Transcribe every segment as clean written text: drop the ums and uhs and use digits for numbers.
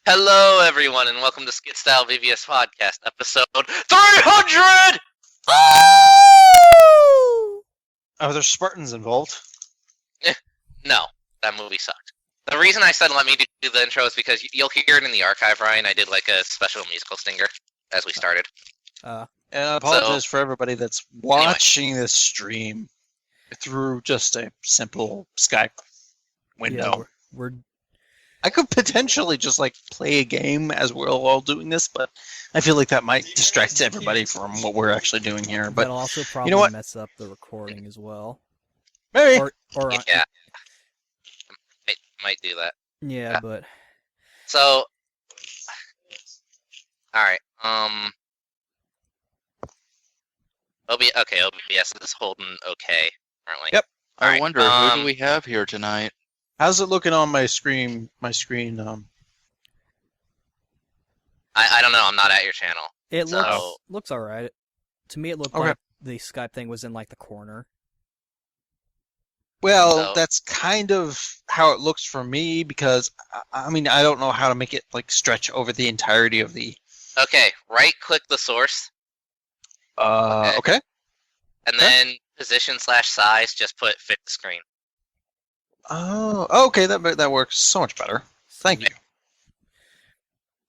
Hello, everyone, and welcome to Skit Style BBS Podcast, episode 300! Are there Spartans involved? No, that movie sucked. The reason I said let me do the intro is because you'll hear it in the archive, Ryan. I did like a special musical stinger as we started. And I apologize for everybody that's watching this stream through just a simple Skype window. Yeah, I could potentially just like play a game as we're all doing this, but I feel like that might distract everybody from what we're actually doing here. But that'll also probably mess up the recording as well. Maybe. Or yeah. Might do that. Yeah, but so alright, OBS is holding okay, currently. Yep. I wonder who do we have here tonight? How's it looking on my screen? I don't know. I'm not at your channel. it looks all right. To me, it looked like the Skype thing was in like the corner. Well, that's kind of how it looks for me because I mean I don't know how to make it like stretch over the entirety of the. Okay, right-click the source. Okay. And then position/size. Just put fit the screen. Oh, okay. That works so much better. Thank you.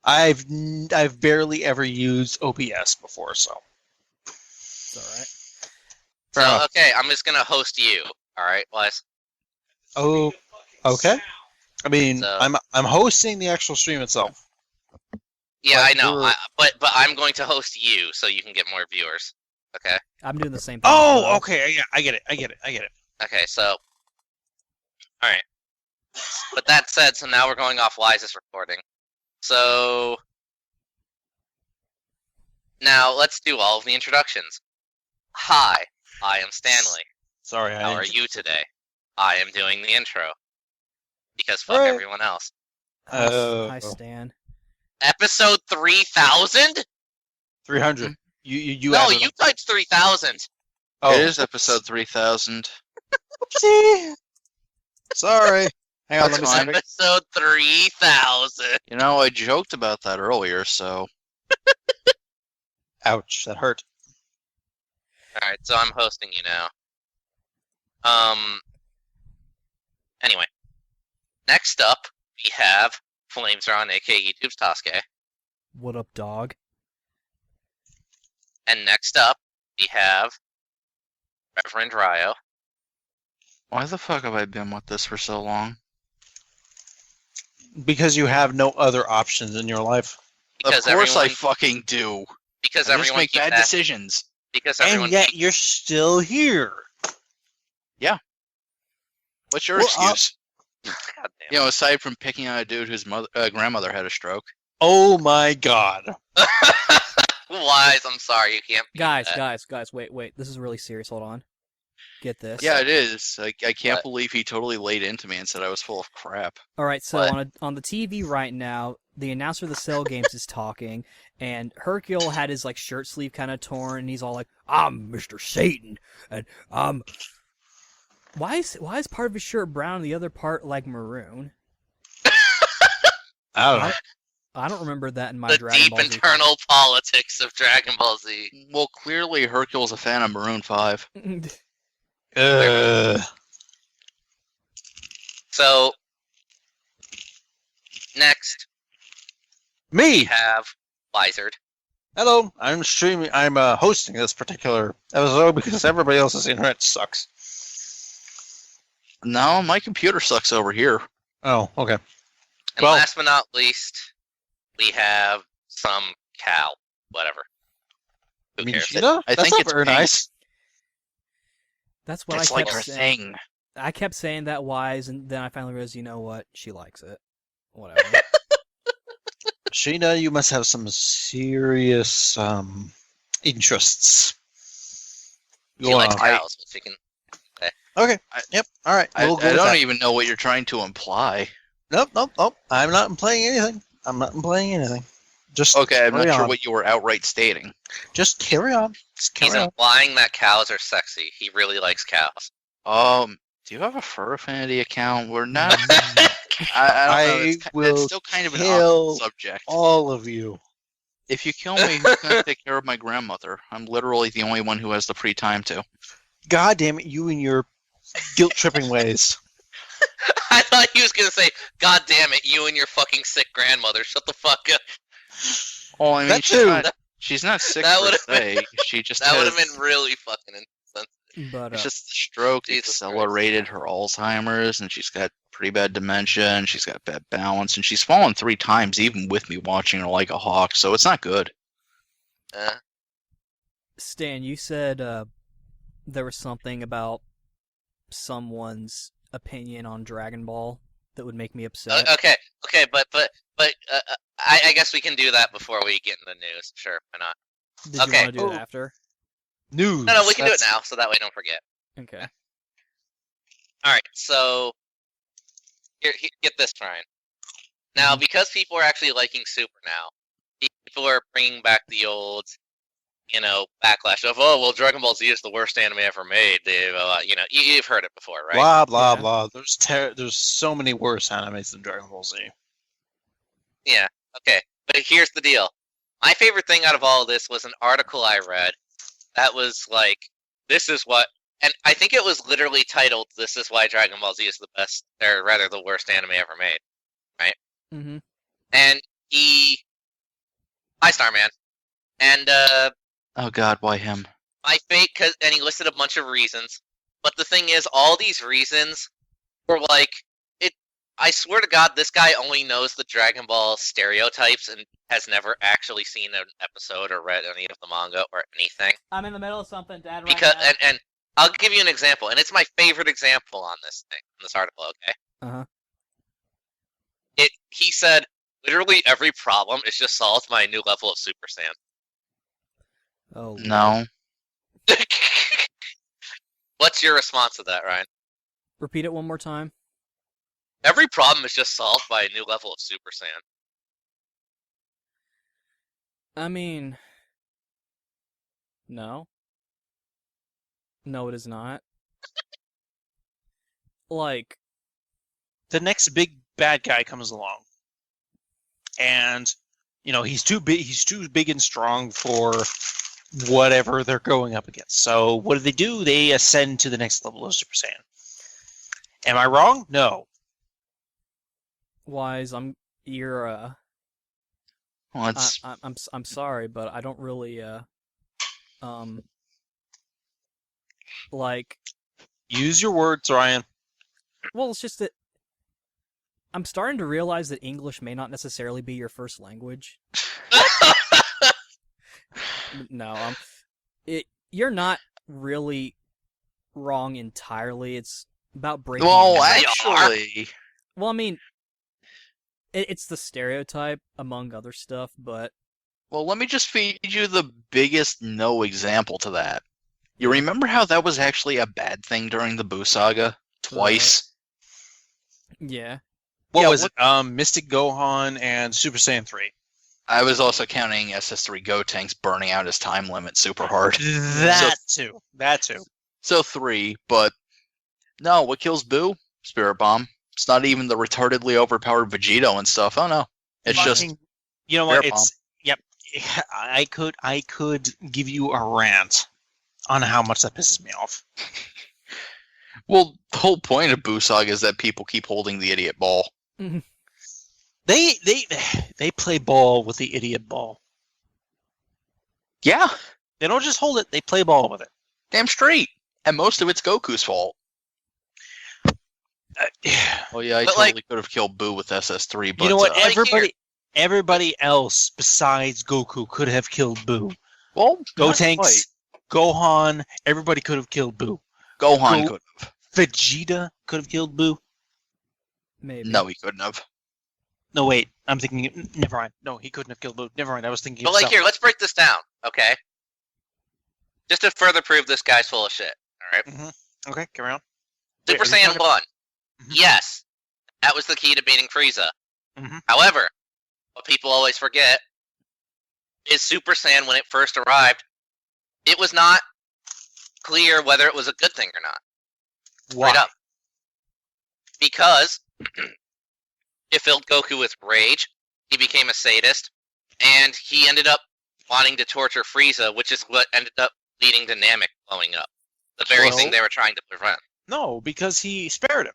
I've barely ever used OBS before, so. It's all right. So okay, I'm just gonna host you. All right, Wise. Oh, okay. I mean, So- I'm hosting the actual stream itself. Yeah, I But know. you're- But I'm going to host you so you can get more viewers. Okay. I'm doing the same thing. Oh, okay. Yeah, I get it. Okay. So. All right. But that said, so now we're going off Wise's recording. So. Now let's do all of the introductions. Hi, I am Stanley. Sorry, How are you today? I am doing the intro. Because fuck Alright. everyone else. Hi, Stan. Episode 3000? 300. You. No, added you them. typed 3000. Oh, It is episode 3000. Oopsie. Sorry. Hang on, let me That's fine. see. Episode 3000. You know, I joked about that earlier, so... Ouch, that hurt. Alright, so I'm hosting you now. Anyway. Next up, we have Flames are on, aka YouTube's Tosuke. What up, dog? And next up, we have Reverend Ryo. Why the fuck have I been with this for so long? Because you have no other options in your life. Because Of course I everyone, fucking do. because I just everyone make keeps bad decisions. Because everyone And yet keeps- you're still here. What's your Well, excuse? God damn. You know, aside from picking on a dude whose grandmother had a stroke. Oh my god. Wise, I'm sorry, you can't. Beat Guys, that. wait. This is really serious. Hold on. Get this. Yeah, it is. I can't What? believe he totally laid into me and said I was full of crap. All right, so What? on the TV right now, the announcer of the Cell Games is talking, and Hercule had his like shirt sleeve kind of torn, and he's all like, "I'm Mr. Satan," and why is part of his shirt brown and the other part like maroon? I don't know. I don't remember that in my The Dragon deep Ball Z. internal politics of Dragon Ball Z. Well, clearly Hercule's a fan of Maroon 5. So, next, we Me. have Blizzard. Hello. I'm streaming. I'm hosting this particular episode because everybody else's internet sucks. No, my computer sucks over here. Oh, okay. And Well- last but not least, we have some cow. Whatever. Who cares? Sheena? I That's think not it's very pink. nice. That's what It's I like kept her saying. thing. I kept saying that Wise, and then I finally realized, you know what? She likes it. Whatever. Sheena, you must have some serious interests. She likes cows, but she can. Okay. Yep. All right. I We'll go with don't that. even know what you're trying to imply. Nope. I'm not playing anything. Just Okay, I'm not carry sure on. what you were outright stating. Just carry on. He's Carry on. implying that cows are sexy. He really likes cows. Do you have a fur affinity account? We're not. I don't know. will It's still kind of an kill awkward subject. all of you. If you kill me, who's going to take care of my grandmother? I'm literally the only one who has the free time to. God damn it, you and your guilt-tripping ways. I thought he was gonna say, "God damn it, you and your fucking sick grandmother, shut the fuck up." Well, I mean, That too. she's not sick That per would've se. She just That would has, have been really fucking insensitive. But it's just the stroke Jesus accelerated her Alzheimer's, and she's got pretty bad dementia, and she's got bad balance, and she's fallen 3 times, even with me watching her like a hawk, so it's not good. Stan, you said there was something about someone's opinion on Dragon Ball that would make me upset. Okay, but I guess we can do that before we get into the news. Sure, why not? Did you okay. want to do it after? News. No, we can do it now, so that way don't forget. Okay. All right, so here, get this, Ryan. Now, because people are actually liking Super now, people are bringing back the old, backlash of, oh, well, Dragon Ball Z is the worst anime ever made. They've, you've heard it before, right? Blah blah Yeah. blah. There's so many worse animes than Dragon Ball Z. Yeah. Okay, but here's the deal. My favorite thing out of all of this was an article I read that was like, this is what, and I think it was literally titled, "This is why Dragon Ball Z is the best, or rather the worst anime ever made," right? Mm-hmm. And hi Starman, and Oh god, why him? my fate, and he listed a bunch of reasons, but the thing is, all these reasons were like, I swear to God, this guy only knows the Dragon Ball stereotypes and has never actually seen an episode or read any of the manga or anything. I'm in the middle of something, Dad. Because and I'll give you an example, and it's my favorite example on this article. Okay. Uh-huh. He said literally every problem is just solved by a new level of Super Saiyan. Oh No. What's your response to that, Ryan? Repeat it one more time. Every problem is just solved by a new level of Super Saiyan. I mean, no. No, it is not. Like, The next big bad guy comes along, and he's too big. He's too big and strong for whatever they're going up against. So what do? They ascend to the next level of Super Saiyan. Am I wrong? No. Wise, you're Well, it's I'm sorry, but I don't really like. Use your words, Ryan. Well, it's just that I'm starting to realize that English may not necessarily be your first language. No, you're not really wrong entirely. It's about breaking. well, Yes, they are. actually, Well, I mean, it's the stereotype among other stuff, but well, let me just feed you the biggest no example to that. You remember how that was actually a bad thing during the Buu saga twice? yeah. What Yeah, was it? Mystic Gohan and Super Saiyan 3. I was also counting SS3 Gotenks burning out his time limit super hard. That too. So 3, but no, what kills Buu? Spirit Bomb. It's not even the retardedly overpowered Vegito and stuff. Oh no. It's just You know what? Spirit Bomb. Yep. I could give you a rant on how much that pisses me off. Well, the whole point of Buu Saga is that people keep holding the idiot ball. They play ball with the idiot ball. Yeah, They don't just hold it; they play ball with it. damn straight. And most of it's Goku's fault. Oh yeah, I But, totally could have killed Buu with SS3, but You know what? Like Everybody else besides Goku could have killed Buu. well, not Gotenks, quite. Gohan, everybody could have killed Buu. Gohan could have. Vegeta could have killed Buu. Maybe. No, he couldn't have. No, wait. I'm thinking. Never mind. No, he couldn't have killed Buu. Never mind. I was thinking. But of here, let's break this down, okay? Just to further prove this guy's full of shit. All right. Okay, carry on. Super Wait, are you Saiyan talking- 1. Mhm. Yes, that was the key to beating Frieza. Mhm. However, what people always forget is Super Saiyan, when it first arrived, it was not clear whether it was a good thing or not. Why? Straight up. Because it filled Goku with rage. He became a sadist, and he ended up wanting to torture Frieza, which is what ended up leading to Namek blowing up. The very Well- thing they were trying to prevent. No, because he spared him.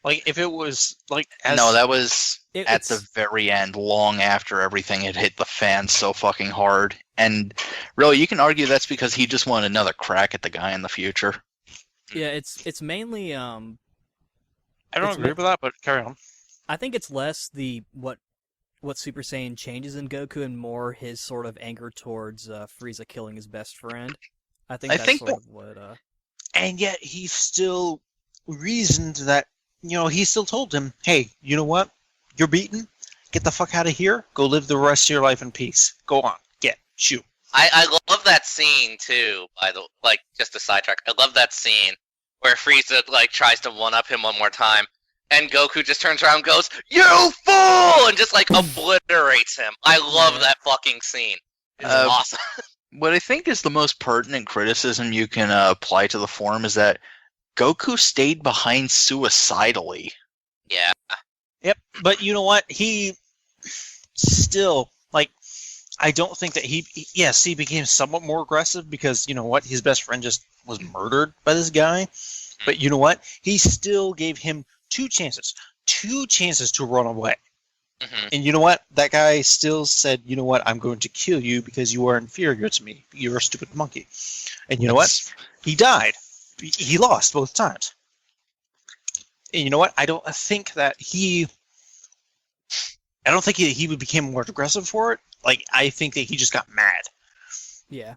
Like, if it was, like... No, that was at It's- the very end, long after everything had hit the fan so fucking hard. And really, you can argue that's because he just wanted another crack at the guy in the future. Yeah, it's mainly I don't it's agree with that, but carry on. I think it's less the what Super Saiyan changes in Goku and more his sort of anger towards Frieza killing his best friend. I think that's think sort of what. And yet he still reasoned that, he still told him, hey, you know what? You're beaten. Get the fuck out of here. Go live the rest of your life in peace. Go on. Shoot. I love that scene too. Just a sidetrack. I love that scene where Frieza tries to one up him one more time, and Goku just turns around and goes, "You fool!" and just obliterates him. I love that fucking scene. It's awesome. What I think is the most pertinent criticism you can apply to the form is that Goku stayed behind suicidally. Yeah. Yep. But you know what? He still, I don't think that he became somewhat more aggressive because, you know what? His best friend just was murdered by this guy. But you know what? He still gave him two chances to run away. Mm-hmm. And you know what? That guy still said, you know what? I'm going to kill you because you are inferior to me. You're a stupid monkey. And you know what? He died. He lost both times. And you know what? I don't think he became more aggressive for it. I think that he just got mad. Yeah.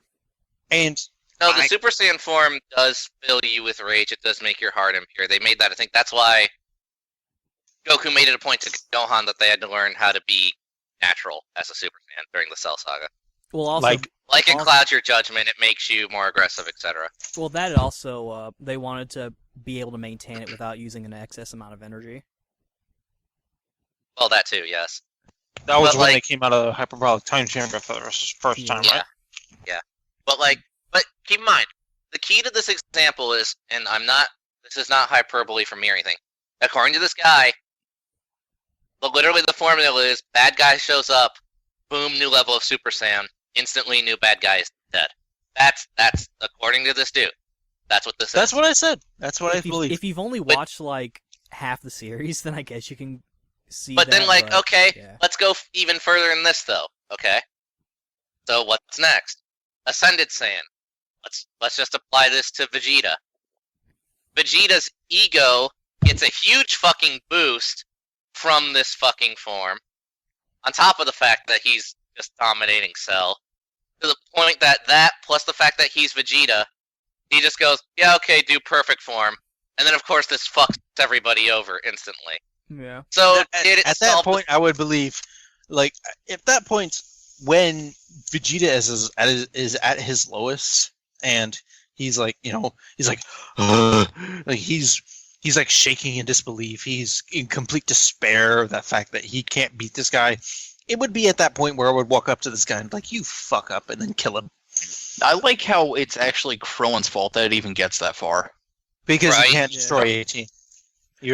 And No, the Super Saiyan form does fill you with rage. It does make your heart impure. They made that. I think that's why Goku made it a point to Gohan that they had to learn how to be natural as a Super Saiyan during the Cell Saga. Well, also, It clouds your judgment. It makes you more aggressive, etc. well, that also they wanted to be able to maintain it without using an excess amount of energy. Well, that too, yes. that was But, when they came out of the hyperbolic time chamber for the first time, Yeah. right? Yeah. But keep in mind, the key to this example is, and this is not hyperbole from me or anything. According to this guy, literally the formula is bad guy shows up, boom, new level of Super Saiyan, instantly new bad guy is dead. That's according to this dude. That's what this is. That's what I said. That's what I If believe. you've only watched half the series, then I guess you can see. But then, that, okay, yeah. let's go even further in this, though. Okay, so what's next? Ascended Saiyan. Let's just apply this to Vegeta. Vegeta's ego gets a huge fucking boost from this fucking form, on top of the fact that he's just dominating Cell, to the point that plus the fact that he's Vegeta, he just goes, yeah, okay, do perfect form, and then of course this fucks everybody over instantly. Yeah. So At that point, I would believe, at that point, when Vegeta is at his lowest, and he's he's shaking in disbelief. He's in complete despair of that fact that he can't beat this guy. It would be at that point where I would walk up to this guy and be like, "You fuck up," and then kill him. I like how it's actually Krillin's fault that it even gets that far. Because Right? he can't Yeah. destroy 18.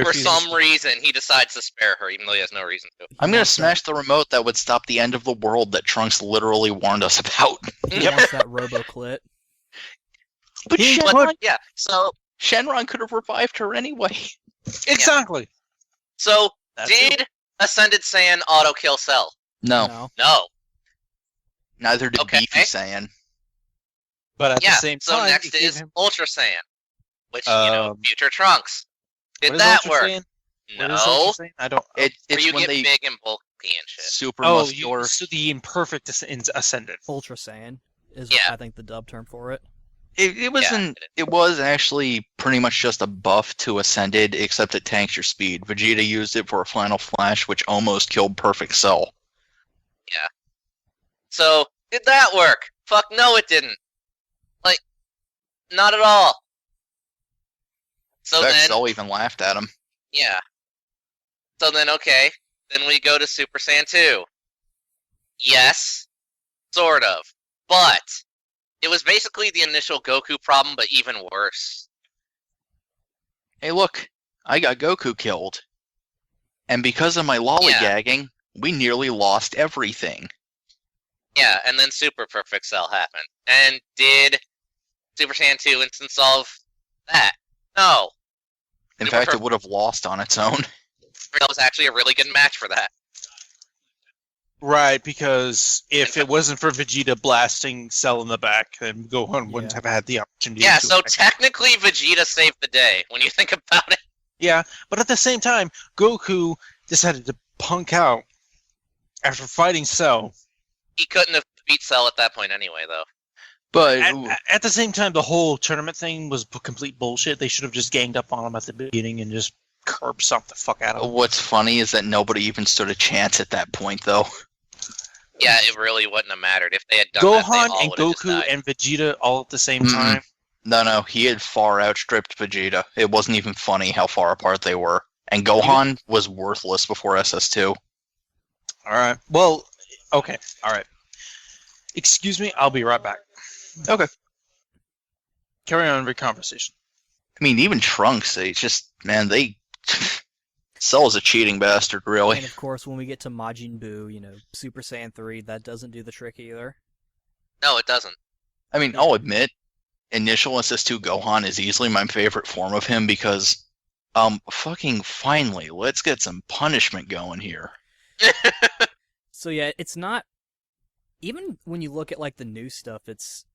for some reason, he decides to spare her, even though he has no reason to. I'm gonna wants smash the remote that would stop the end of the world that Trunks literally warned us about. He wants that robo-clit. But He Shenron, Yeah, so Shenron could have revived her anyway. Exactly. did Ascended Saiyan auto-kill Cell? No, No. neither did Okay. Beefy Saiyan. But at Yeah, the same so time, next it gave is him Ultra Saiyan, which, Um, future Trunks. Did what is that Ultra work? Saiyan? What is No. Ultra Saiyan? I don't. Where It's you when get they big and bulky and shit. super Oh, muscular. so the imperfect ascended. Ultra Saiyan is, Yeah. I think, the dub term for it. It wasn't. It was actually pretty much just a buff to Ascended, except it tanks your speed. Vegeta used it for a final flash, which almost killed Perfect Cell. So, did that work? Fuck no, it didn't. Not at all. So In fact, then, Cell even laughed at him. yeah. So then, okay. Then we go to Super Saiyan 2. Yes. Sort of. But, it was basically the initial Goku problem, but even worse. Hey, look, I got Goku killed. And because of my lollygagging, we nearly lost everything. Yeah, and then Super Perfect Cell happened. And did Super Saiyan 2 instant solve that? No. In Super fact, it Perfect would have lost on its own. Cell was actually a really good match for that. Right, because if it wasn't for Vegeta blasting Cell in the back, then Gohan wouldn't have had the opportunity. Yeah, to so attack. technically Vegeta saved the day when you think about it. Yeah, but at the same time, Goku decided to punk out after fighting Cell. He couldn't have beat Cell at that point anyway, though. But At the same time, the whole tournament thing was complete bullshit. They should have just ganged up on him at the beginning and just curb stomped the fuck out of him. what's funny is that nobody even stood a chance at that point, though. Yeah, it really wouldn't have mattered if they had done Gohan that. They all and would have just Goku died. and Vegeta all at the same Mhm. time. No, he had far outstripped Vegeta. It wasn't even funny how far apart they were. And Gohan was worthless before SS2. All right. Well, okay. All right. Excuse me. I'll be right back. Okay. Carry on with your conversation. I mean, even Trunks, they just, man, they... Cell's a cheating bastard, really. And of course, when we get to Majin Buu, Super Saiyan 3, that doesn't do the trick either. No, it doesn't. I mean, I'll admit, initial SS2 Gohan is easily my favorite form of him because, fucking finally, let's get some punishment going here. So yeah, it's not... Even when you look at, the new stuff, it's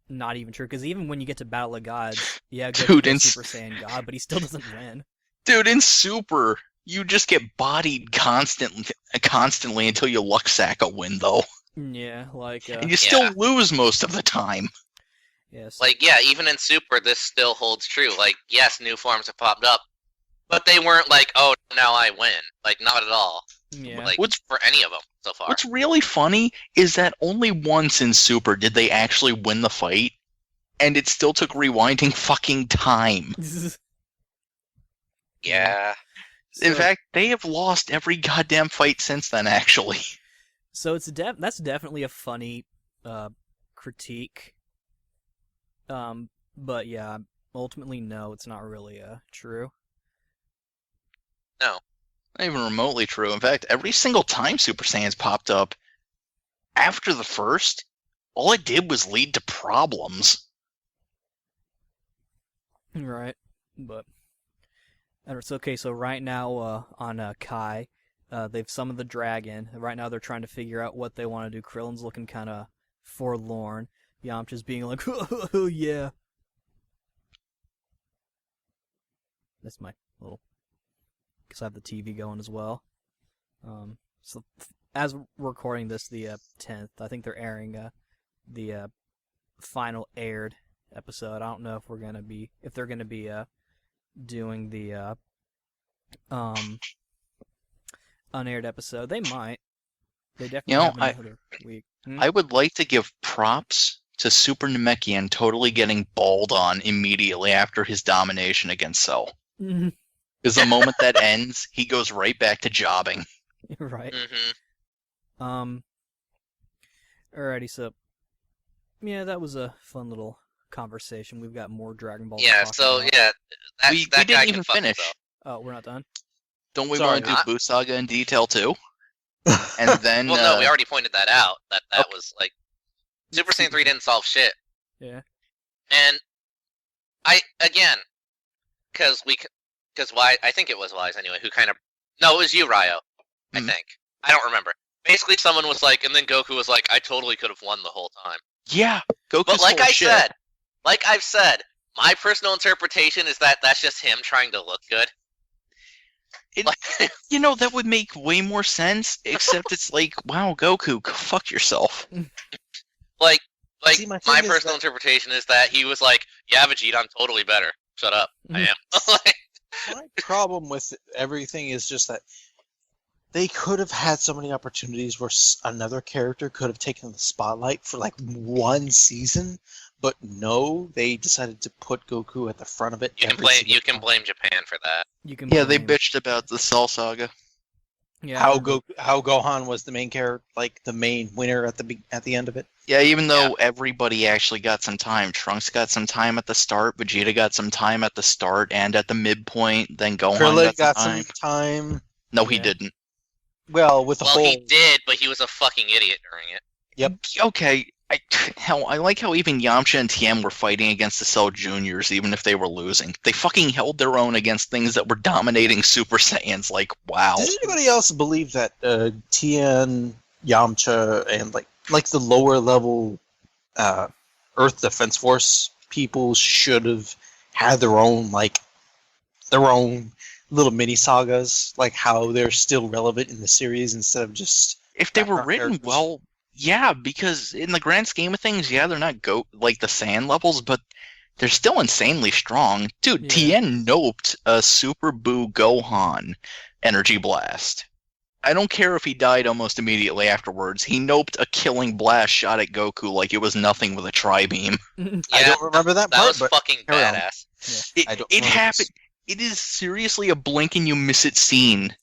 not even true, because even when you get to Battle of Gods, yeah, Dude, Goku's in Super Saiyan God, but he still doesn't win. Dude, in Super, you just get bodied constantly until you luck sack a win, though. Yeah, And you still lose most of the time. yes. Yeah, even in Super, this still holds true. Yes, new forms have popped up, but they weren't oh, now I win. Not at all. Yeah. For any of them so far. What's really funny is that only once in Super did they actually win the fight, and it still took rewinding fucking time. Yeah. In So- fact, they have lost every goddamn fight since then, actually. So that's definitely a funny critique. But yeah, ultimately no, it's not really true. No. Not even remotely true. In fact, every single time Super Saiyans popped up, after the first, all it did was lead to problems. Right. But it's okay. So right now on Kai, they've summoned the dragon. Right now they're trying to figure out what they want to do. Krillin's looking kind of forlorn. Yamcha's being like, oh yeah. That's my little... Because I have the TV going as well. So as we're recording this, the 10th, I think they're airing the final aired episode. I don't know if they're gonna be doing the unaired episode. They might. They definitely have another week. I would like to give props to Super Namekian totally getting balled on immediately after his domination against Cell. Because the moment that ends, he goes right back to jobbing. Right. Mm-hmm. Alrighty, so yeah, that was a fun little conversation. We've got more Dragon Ball. Yeah, to talk so about. yeah, We that guy didn't can even fuck finish. himself. Oh, we're not done. Don't we Sorry, want to do not- Boo Saga in detail too? And then, Well, no, we already pointed that out. That was Super Saiyan 3 didn't solve shit. Yeah. And because I think it was Wise anyway, who kind of, no, it was you, Ryo, I Mhm. think. I don't remember. Basically, someone was and then Goku was I totally could have won the whole time. yeah, Goku's But full of shit. like I've said, my personal interpretation is that that's just him trying to look good. That would make way more sense, except it's wow, Goku, go fuck yourself. See, my my thing is personal that- interpretation is that he was yeah, Vegeta, I'm totally better. Shut up. I am. My problem with everything is just that they could have had so many opportunities where another character could have taken the spotlight for one season, but no, they decided to put Goku at the front of it. You can blame Japan for that. You can. Yeah, they blame- bitched about the Cell Saga. Yeah. How Gohan was the main character, the main winner at the end of it. Yeah, even though everybody actually got some time. Trunks got some time at the start, Vegeta got some time at the start and at the midpoint, then Gohan Krillin got some time. some time. No, he Yeah. didn't. Well, with the Well, whole he did, but he was a fucking idiot during it. Okay, I like how even Yamcha and Tien were fighting against the Cell Juniors, even if they were losing. They fucking held their own against things that were dominating Super Saiyans. Like, wow. Does anybody else believe that Tien, Yamcha, and like the lower level Earth Defense Force people should have had their own little mini sagas, like how they're still relevant in the series instead of just If they were background written characters? well, yeah, because in the grand scheme of things, yeah, they're not like the Saiyan levels, but they're still insanely strong. Dude, Yeah. Tien noped a Super Buu Gohan energy blast. I don't care if he died almost immediately afterwards. He noped a killing blast shot at Goku like it was nothing with a tri-beam. Yeah, I don't remember that that part, was but fucking carry on. badass. I don't It remember happened. It is seriously a blink and you miss it scene.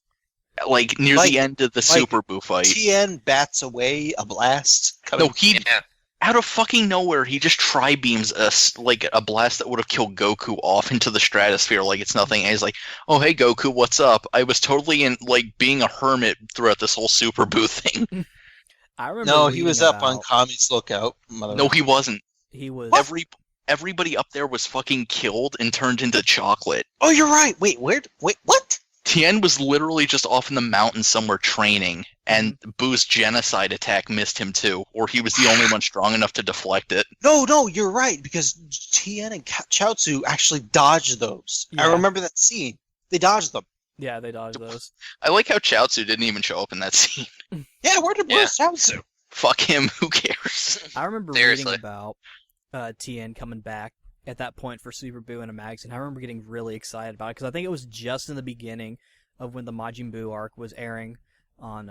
Like near Like- the end of the like Super Buu fight. Tien bats away a blast. No, he Yeah, out of fucking nowhere, he just tri-beams like a blast that would have killed Goku off into the stratosphere like it's nothing. And he's like, "Oh hey Goku, what's up?" I was totally in like being a hermit throughout this whole Super Buu thing. I remember. No, he reading was up on about- Kami's lookout. No, he wasn't. He was. Everybody up there was fucking killed and turned into chocolate. Oh, you're right. Wait, what? Tien was literally just off in the mountains somewhere training, and Boo's genocide attack missed him too, or he was the only one strong enough to deflect it. No, you're right, because Tien and Chaozu actually dodged those. I Yeah. remember that scene. They dodged them. Yeah, they dodged those. I like how Chaozu didn't even show up in that scene. Yeah, where's Chaozu? Fuck him, who cares? I remember Seriously. reading about Tien coming back at that point for Super Buu in a magazine. I remember getting really excited about it because I think it was just in the beginning of when the Majin Buu arc was airing on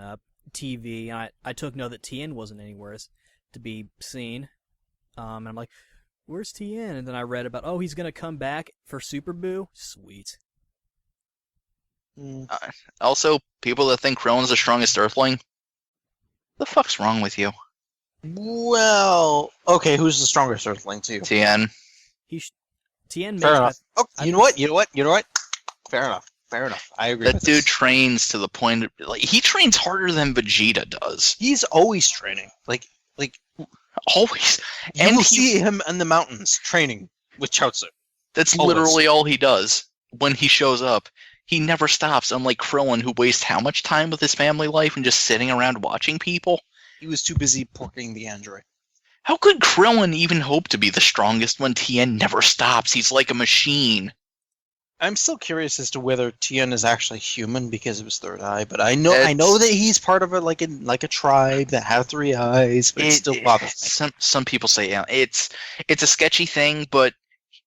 TV. And I took note that Tien wasn't anywhere to be seen. And I'm like, where's Tien? And then I read about, oh, he's going to come back for Super Buu? Sweet. Also, people that think Krillin's the strongest Earthling, the fuck's wrong with you? Well, okay, who's the strongest Earthling to you? Tien. Tien Fair makes enough. Oh, you know what? Fair enough. I agree That with dude this. trains to the point of, like, he trains harder than Vegeta does. He's always training. Like Always. you And will he- see him in the mountains training with Chaozu. That's Always. literally all he does when he shows up. He never stops, unlike Krillin, who wastes how much time with his family life and just sitting around watching people? He was too busy porking the android. How could Krillin even hope to be the strongest when Tien never stops? He's like a machine. I'm still curious as to whether Tien is actually human because of his third eye, but I know It's- that he's part of a tribe that have 3 eyes, but it still bothers me. Some people say yeah, it's a sketchy thing, but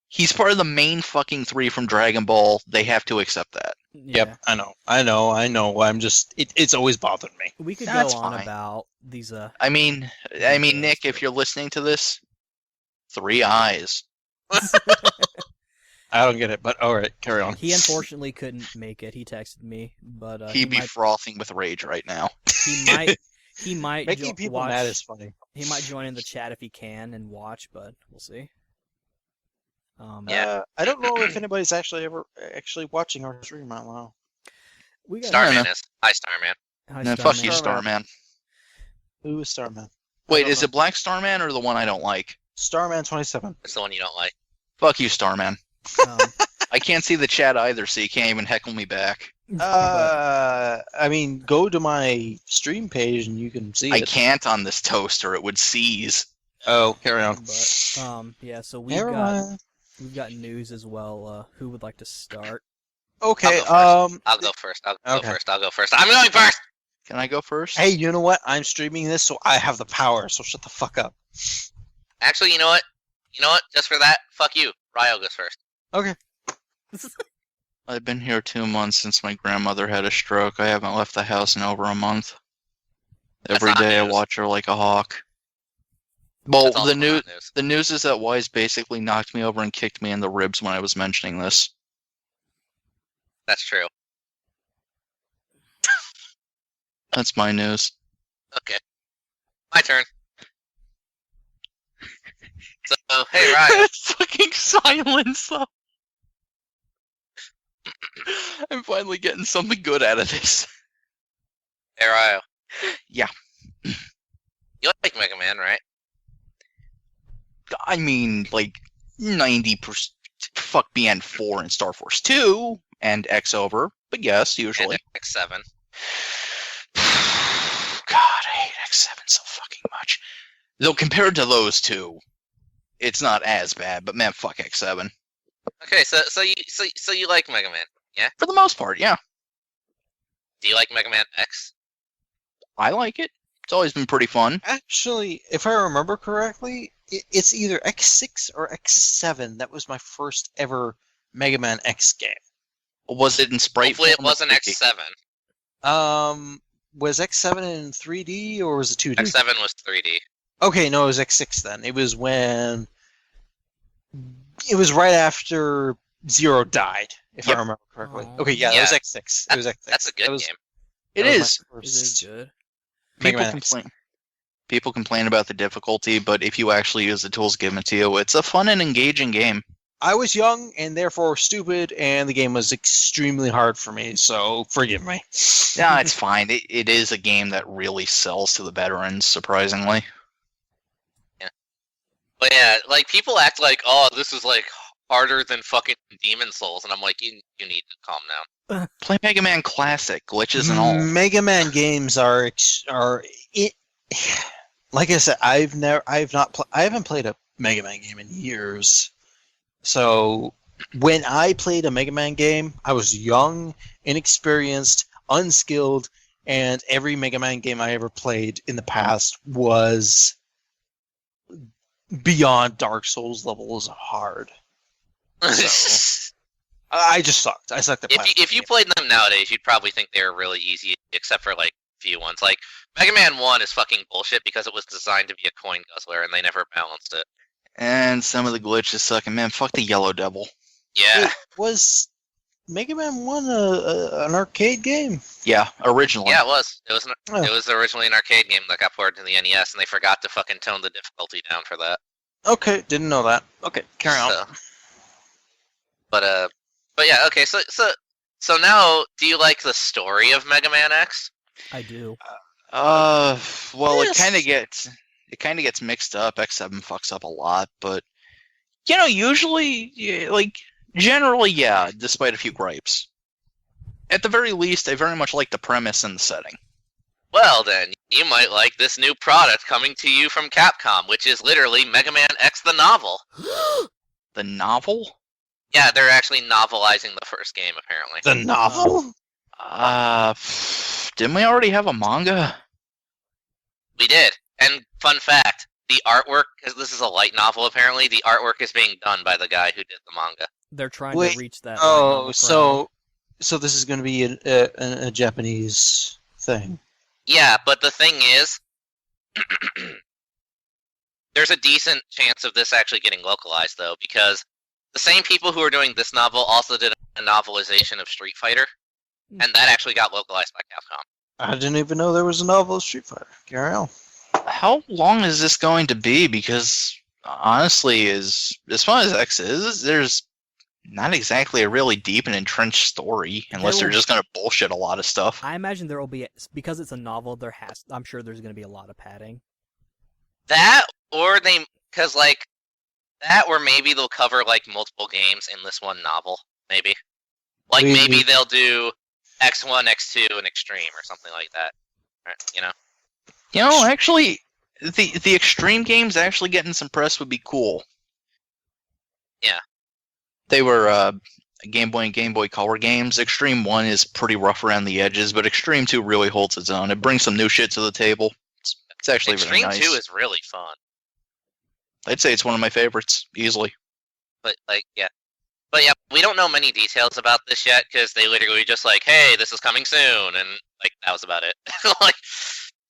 he's part of the main fucking 3 from Dragon Ball. They have to accept that. Yeah. Yep, I know. I'm just it's always bothered me. We could That's go on fine. about these. I mean, Nick, if you're listening to this, 3 eyes. I don't get it, but all right, carry on. He unfortunately couldn't make it. He texted me, but He'd be frothing with rage right now. he might Making people watch, mad is funny. He might join in the chat if he can and watch, but we'll see. Yeah. I don't know if anybody's actually watching our stream out loud. We got Starman is. Hi, Starman. Hi, No, fuck you, Starman. Starman. Who is Starman? Wait, don't is know. it Black Starman or the one I don't like? Starman 27. It's the one you don't like. Fuck you, Starman. Um, I can't see the chat either, so you can't even heckle me back. but I mean, go to my stream page and you can see I it. can't on this toaster; it would seize. Oh, carry on. yeah. So Never mind. we've got news as well. Who would like to start? Okay. I'll go first. I'll go Okay. first. I'll go first. I'm going first! Can I go first? Hey, you know what? I'm streaming this, so I have the power. So shut the fuck up. Actually, you know what? Just for that, fuck you. Ryo goes first. Okay. I've been here 2 months since my grandmother had a stroke. I haven't left the house in over a month. That's Every not day I news. watch her like a hawk. Well, That's also the not news. news is that Wise basically knocked me over and kicked me in the ribs when I was mentioning this. That's true. That's my news. Okay. My turn. So, hey, Ryo. Fucking silence. Though. I'm finally getting something good out of this. There I. Yeah. You like Mega Man, right? I mean, like 90%. Fuck BN4 and Star Force 2 and X over, but yes, usually. And X7. God, I hate X7 so fucking much. Though compared to those two, it's not as bad. But man, fuck X7. Okay, so you like Mega Man, yeah? For the most part, yeah. Do you like Mega Man X? I like it. It's always been pretty fun. Actually, if I remember correctly, it's either X6 or X7. That was my first ever Mega Man X game. Was it in sprite? Hopefully it form or wasn't 3D? X7. Was X7 in 3D or was it 2D? X7 was 3D. Okay, no, it was X6 then. It was when... It was right after Zero died, if I remember correctly. Oh. Okay, yeah, Yeah. that was X6. It was X6. That's a good That was- game. It that was is. my It first is good. Mega People Man X. complain. People complain about the difficulty, but if you actually use the tools given to you, it's a fun and engaging game. I was young and therefore stupid, and the game was extremely hard for me, so forgive me. Yeah, it's fine. It is a game that really sells to the veterans, surprisingly. But yeah, like people act like, oh, this is like harder than fucking Demon Souls, and I'm like, you need to calm down. Play Mega Man Classic, glitches and all. Mega Man games are like I said, I haven't played a Mega Man game in years. So when I played a Mega Man game, I was young, inexperienced, unskilled, and every Mega Man game I ever played in the past was beyond Dark Souls levels hard. So, I just sucked. I sucked at if you played them nowadays, you'd probably think they were really easy, except for like few ones. Like Mega Man 1 is fucking bullshit because it was designed to be a coin guzzler, and they never balanced it. And some of the glitches suck. And man, fuck the Yellow Devil. Yeah. Wait, was Mega Man 1 an arcade game? Yeah, originally. Yeah, it was. It was. Oh. It was originally an arcade game that got ported to the NES, and they forgot to fucking tone the difficulty down for that. Okay, didn't know that. Okay, carry on. So, but yeah, okay. So now, do you like the story of Mega Man X? I do. Well, Yes. it kind of gets mixed up. X7 fucks up a lot, but usually, yeah, like generally, yeah. Despite a few gripes, at the very least, I very much like the premise and the setting. Well, then you might like this new product coming to you from Capcom, which is literally Mega Man X the novel. The novel? Yeah, they're actually novelizing the first game, apparently. The novel? Didn't we already have a manga? We did. And fun fact, the artwork, because this is a light novel apparently, the artwork is being done by the guy who did the manga. They're trying Wait, to reach that. Oh, so this is going to be a Japanese thing. Yeah, but the thing is, there's a decent chance of this actually getting localized, though, because the same people who are doing this novel also did a novelization of Street Fighter, and that actually got localized by Capcom. I didn't even know there was a novel of Street Fighter. Carry on. How long is this going to be? Because honestly, as far as X is, there's not exactly a really deep and entrenched story, unless they're just going to bullshit a lot of stuff. I imagine there will be, because it's a novel. I'm sure there's going to be a lot of padding. That, or or maybe they'll cover like multiple games in this one novel. Maybe, like maybe they'll do X1, X2, and Extreme or something like that. Actually, the Extreme games actually getting some press would be cool. Yeah. They were Game Boy and Game Boy Color games. Extreme 1 is pretty rough around the edges, but Extreme 2 really holds its own. It brings some new shit to the table. It's actually Extreme really nice. 2 is really fun. I'd say it's one of my favorites, easily. But we don't know many details about this yet because they literally just like, hey, this is coming soon, and like that was about it.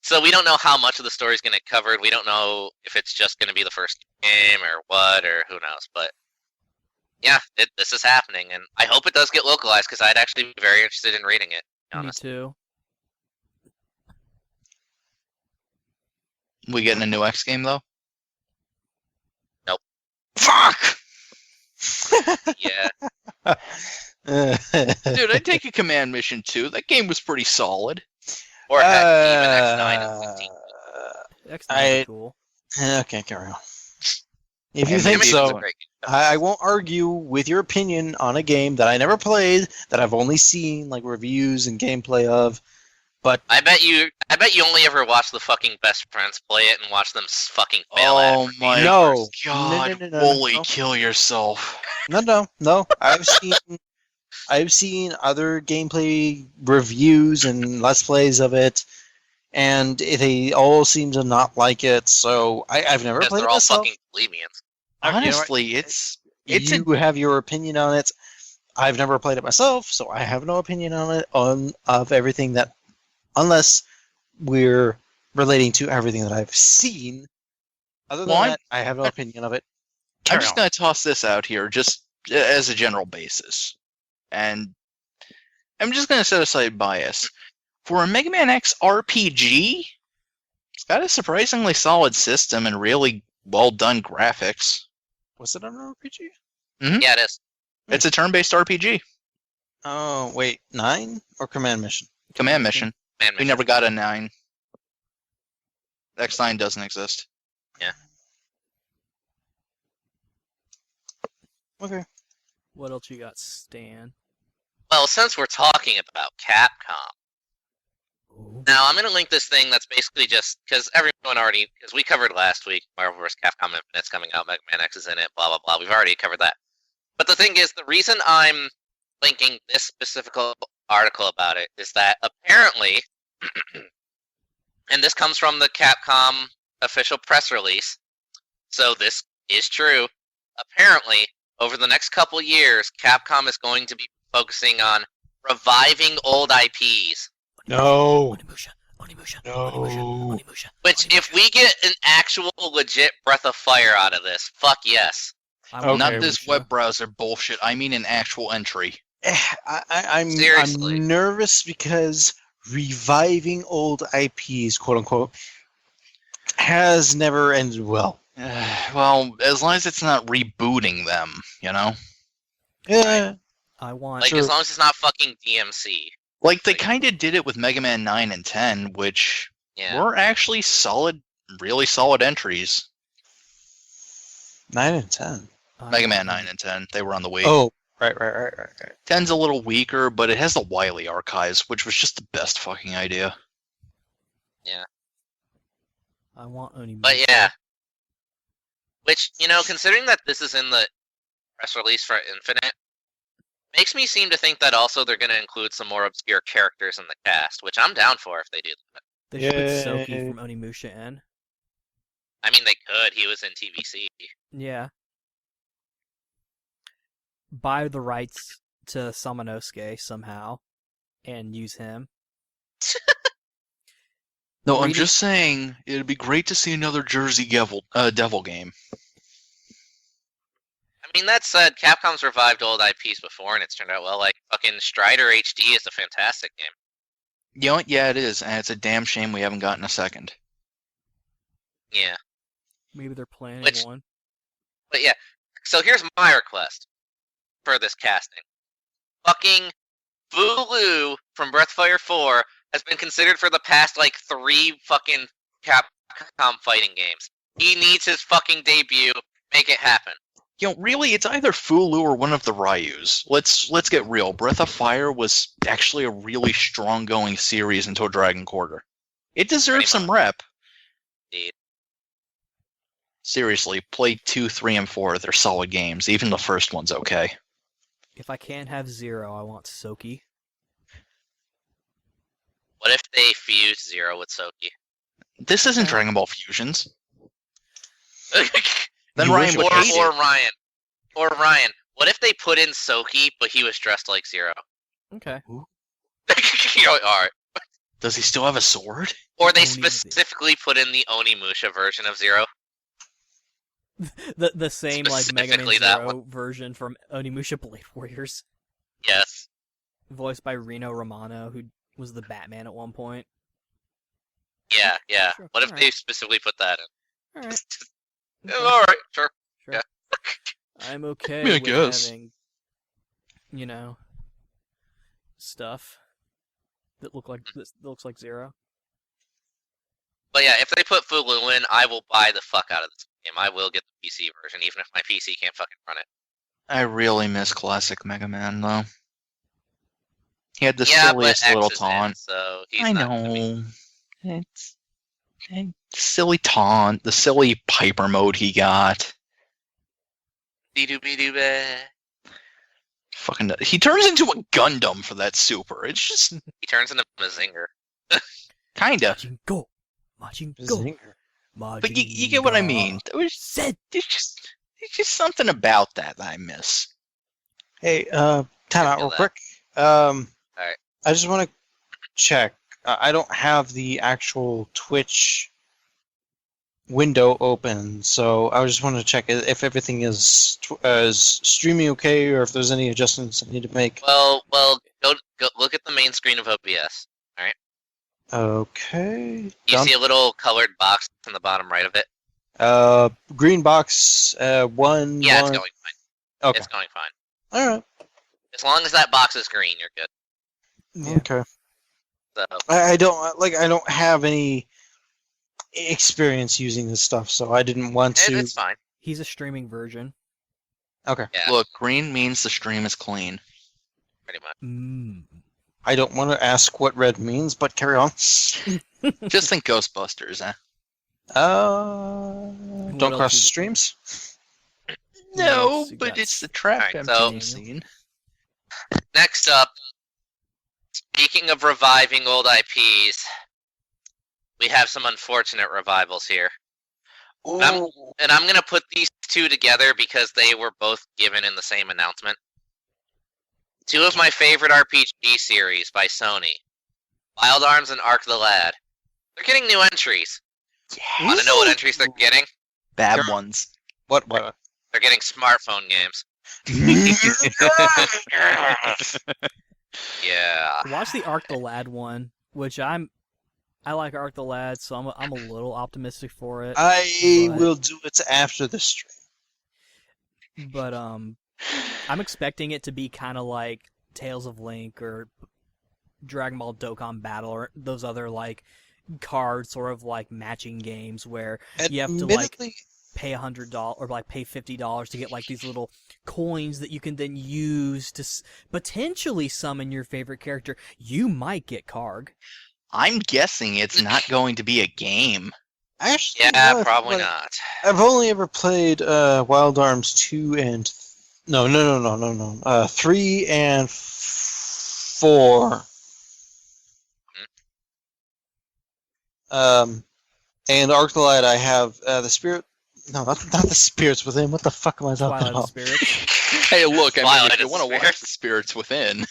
So we don't know how much of the story is going to get covered. We don't know if it's just going to be the first game or what, or who knows. But yeah, this is happening, and I hope it does get localized because I'd actually be very interested in reading it. To be Me honest. too. We getting a new X game though? Nope. Fuck! Yeah. Dude, I'd take a command mission too. That game was pretty solid. Or heck, even X9 and 15. X9 is cool. Okay, carry on. If you And think maybe It's a so, great game. I won't argue with your opinion on a game that I never played, that I've only seen like reviews and gameplay of. But I bet you only ever watch the fucking best friends play it and watch them fucking fail at it. Oh for my years. No. God, No. Wooly, kill yourself. no. I've seen other gameplay reviews and let's plays of it, and they all seem to not like it. So I've never Because played they're it all myself. fucking plebeians. Honestly, it's You have your opinion on it. I've never played it myself, so I have no opinion on it of everything that, unless we're relating to everything that I've seen. Other than Well, that, I have no opinion of it. I'm Carry just on. going to toss this out here, just as a general basis. And I'm just going to set aside bias. For a Mega Man X RPG, it's got a surprisingly solid system and really well done graphics. Was it an RPG? Yeah, it is. It's a turn-based RPG. Oh, wait, 9 or Command Mission? Command mission. Man, We never got a 9. X9 doesn't exist. Okay. What else you got, Stan? Well, since we're talking about Capcom, Ooh. now I'm going to link this thing that's basically just because because we covered last week Marvel vs. Capcom Infinite's coming out, Mega Man X is in it, blah blah blah. We've already covered that. But the thing is, the reason I'm linking this specific article about it is that apparently, and this comes from the Capcom official press release, so this is true. Apparently, over the next couple years, Capcom is going to be focusing on reviving old IPs. No. Onimusha. No. Which, if we get an actual legit Breath of Fire out of this, fuck yes. Okay, Not this Onimusha. web browser bullshit. I mean an actual entry. I'm Seriously. nervous because reviving old IPs, quote unquote, has never ended well. Well, as long as it's not rebooting them, you know? Yeah. I want. Like, Sure. as long as it's not fucking DMC. Like, they kind of did it with Mega Man 9 and 10, which Yeah. were actually really solid entries. 9 and 10. Mega Man 9 and 10, they were on the Wii. Oh, right. 10's a little weaker, but it has the Wily archives, which was just the best fucking idea. I want Onimusha. But yeah. Which, considering that this is in the press release for Infinite, makes me seem to think that also they're going to include some more obscure characters in the cast, which I'm down for if they do that. They should put Yay. Soki from Onimusha in. I mean, they could. He was in TVC. Yeah. Buy the rights to Samanosuke somehow, and use him. No, I'm Reading- just saying, it'd be great to see another Jersey Devil game. I mean, that said, Capcom's revived old IPs before, and it's turned out well. Like, fucking Strider HD is a fantastic game. You know what? Yeah, it is, and it's a damn shame we haven't gotten a second. Yeah. Maybe they're planning Which- one. But yeah, so here's my request for this casting. Fucking Bulu from Breathfire 4 has been considered for the past, 3 fucking Capcom fighting games. He needs his fucking debut. Make it happen. You know, really, it's either Fulu or one of the Ryus. Let's get real. Breath of Fire was actually a really strong going series until Dragon Quarter. It deserves Pretty some rep. Indeed. Seriously, play 2, 3, and 4. They're solid games. Even the first one's okay. If I can't have Zero, I want Soki. What if they fuse Zero with Soki? This isn't Dragon Ball Fusions. Then You Ryan wish would it hate or it. Ryan. What if they put in Soki, but he was dressed like Zero? Okay. Alright. Does he still have a sword? Or they Oni- specifically put in the Onimusha version of Zero. The same Mega Man Specifically that Zero version from Onimusha Blade Warriors, Yes. voiced by Rino Romano, who was the Batman at one point. Yeah. Sure, What if alright. they specifically put that in? All right. Alright, sure. Sure. Yeah. I'm okay I with guess. having, stuff that looks like Zero. But yeah, if they put Fulu in, I will buy the fuck out of this game. I will get the PC version, even if my PC can't fucking run it. I really miss classic Mega Man, though. He had the Yeah, silliest but X little is taunt. in, so he's I not gonna be- know. It's silly taunt, the silly Piper mode he got. Dee-doo-be-doo-be. Fucking, he turns into a Gundam for that super. It's just He turns into a Zinger. kinda. Majin Go. Zinger. But you get what I mean. There's just something about that I miss. Hey, time out feel real that. quick. Alright. I just want to check. I don't have the actual Twitch window open, so I just want to check if everything is streaming okay, or if there's any adjustments I need to make. Well, go look at the main screen of OBS. Okay. You Done. see a little colored box on the bottom right of it? Green box. One. Yeah, one. it's going fine. Okay. It's going fine. All right. As long as that box is green, you're good. Yeah. Okay. So, I don't have any experience using this stuff, so I didn't want to. it's fine. He's a streaming version. Okay. Yeah, Look, green means the stream is clean. pretty much. I don't want to ask what red means, but carry on. Just think Ghostbusters, eh? Don't else cross the you- streams. No, else you but got? it's the trap Alright, emptying so- scene. Next up, speaking of reviving old IPs, we have some unfortunate revivals here. And I'm going to put these two together because they were both given in the same announcement. Two of my favorite RPG series by Sony, Wild Arms and Ark the Lad. They're getting new entries. Want to know what entries they're getting? Bad Sure. ones. What? They're getting smartphone games. Yeah. Watch the Ark the Lad one, which I like Ark the Lad, so I'm a little optimistic for it. I But- will do it after the stream. But I'm expecting it to be kind of like Tales of Link or Dragon Ball Dokkan Battle or those other like card sort of like matching games where you have to like Admittedly, pay $100 or like pay $50 to get like these little coins that you can then use to potentially summon your favorite character. You might get Karg. I'm guessing it's not going to be a game. actually, Yeah, no, probably like, not. I've only ever played Wild Arms 2 and 3 and 4. And Arc the Light, I have the spirit. No, not the spirits within. What the fuck am I talking Twilight of about? Spirits. Hey, look, I mean, Twilight if you of want to watch Spirits. the spirits within,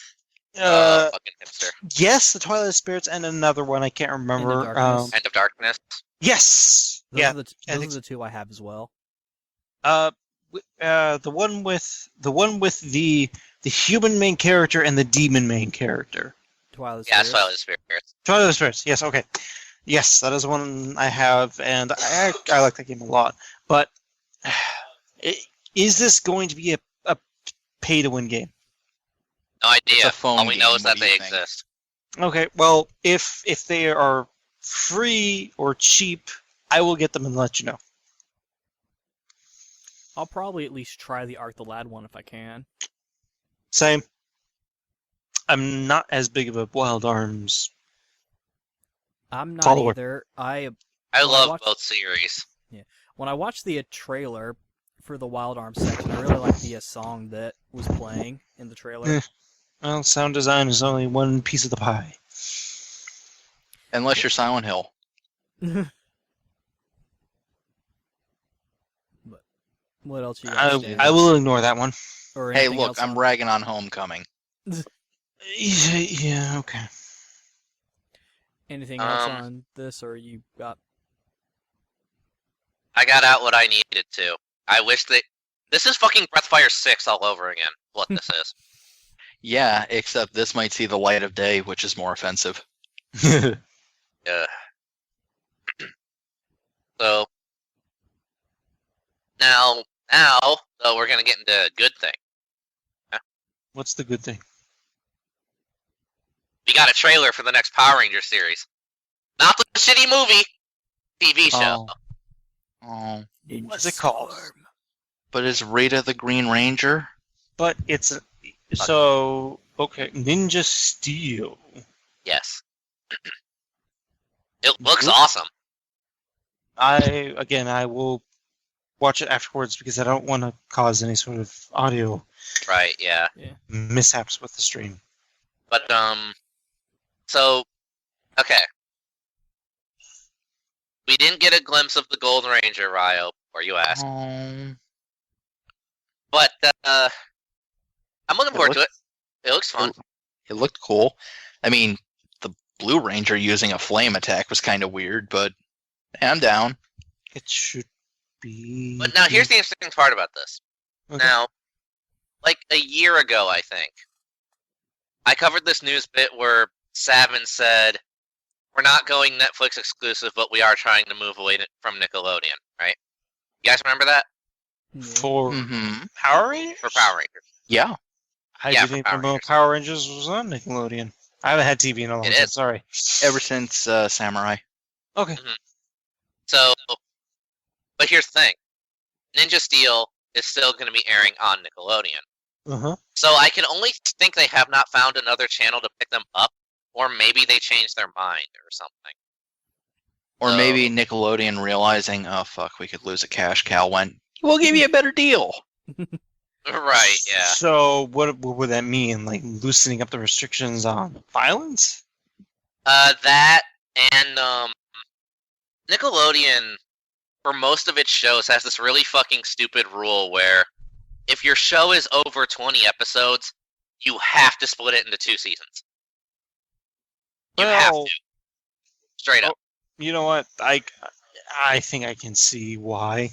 Fucking hipster. Yes, the Twilight of Spirits and another one I can't remember. Darkness. End of Darkness. Yes. Those Yeah. are the I those think are the two I have as well. The one with the human main character and the demon main character. Twilight of Yeah, Spirits. Twilight of Spirits. Twilight of Spirits. Yes. Okay. Yes, that is one I have, and I like that game a lot. But is this going to be a pay-to-win game? No idea. a phone All we know game, is what that do you they think? exist. Okay. Well, if they are free or cheap, I will get them and let you know. I'll probably at least try the Ark the Lad one if I can. Same. I'm not as big of a Wild Arms. I'm not Follower. either. I Well, love watch- both series. When I watched the trailer for the Wild Arms section, I really liked the song that was playing in the trailer. Eh. Well, sound design is only one piece of the pie. unless you're Silent Hill. What else you got? Stan? I will ignore that one. Or Hey, anything look, else I'm on- ragging on Homecoming. Yeah. Okay. Anything else Um, on this, or you got? I got out what I needed to. I wish they. This is fucking Breathfire 6 all over again. What this is. Yeah, except this might see the light of day, which is more offensive. Yeah. So now, though, we're gonna get into a good thing. What's the good thing? We got a trailer for the next Power Ranger series. Not the shitty movie, TV show. Oh. What's it called? But is Rita the Green Ranger? But it's so okay. Ninja Steel. Yes. It looks awesome. I will watch it afterwards because I don't want to cause any sort of audio Right, yeah. mishaps with the stream. But, so, okay. We didn't get a glimpse of the Golden Ranger, Ryo, before you asked. But, I'm looking forward to it. It looks fun. It looked cool. I mean, the Blue Ranger using a flame attack was kind of weird, but I'm down. It should be. But now, here's the interesting part about this. Okay. Now, like a year ago, I think, I covered this news bit where Savin said, we're not going Netflix exclusive, but we are trying to move away from Nickelodeon, right? You guys remember that? For Power Rangers? For Power Rangers. Yeah. I Yeah, didn't for Power remember Rangers. Power Rangers was on Nickelodeon. I haven't had TV in a long It time. is. Sorry. Ever since Samurai. Okay. So, but here's the thing. Ninja Steel is still going to be airing on Nickelodeon. Uh-huh. So I can only think they have not found another channel to pick them up, or maybe they changed their mind or something. Or maybe Nickelodeon realizing, oh fuck, we could lose a cash cow went, we'll give you a better deal. Right, yeah. So what would that mean? Like loosening up the restrictions on violence? That and Nickelodeon, for most of its shows, has this really fucking stupid rule where if your show is over 20 episodes, you have to split it into 2 seasons. You have to. Straight up. You know what? I think I can see why.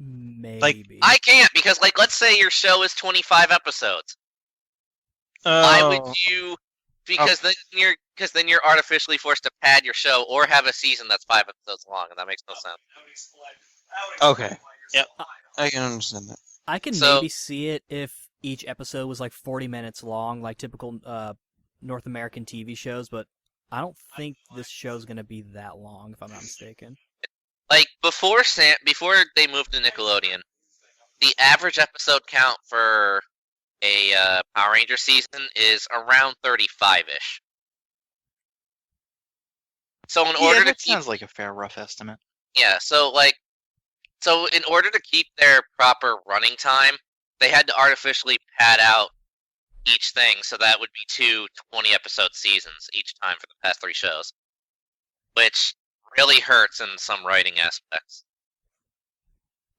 Maybe. I can't because, like, let's say your show is 25 episodes. Why would you? Because then you're artificially forced to pad your show or have a season that's 5 episodes long, and that makes no sense. Okay. Yep. I can understand that. I can So- maybe see it if each episode was like 40 minutes long, like typical North American TV shows, but I don't think this show's going to be that long, if I'm not mistaken. Like before they moved to Nickelodeon, the average episode count for a Power Ranger season is around 35-ish. So in order to that keep sounds like a fair rough estimate. so in order to keep their proper running time, they had to artificially pad out each thing, so that would be 2 20-episode seasons each time for the past 3 shows, which really hurts in some writing aspects.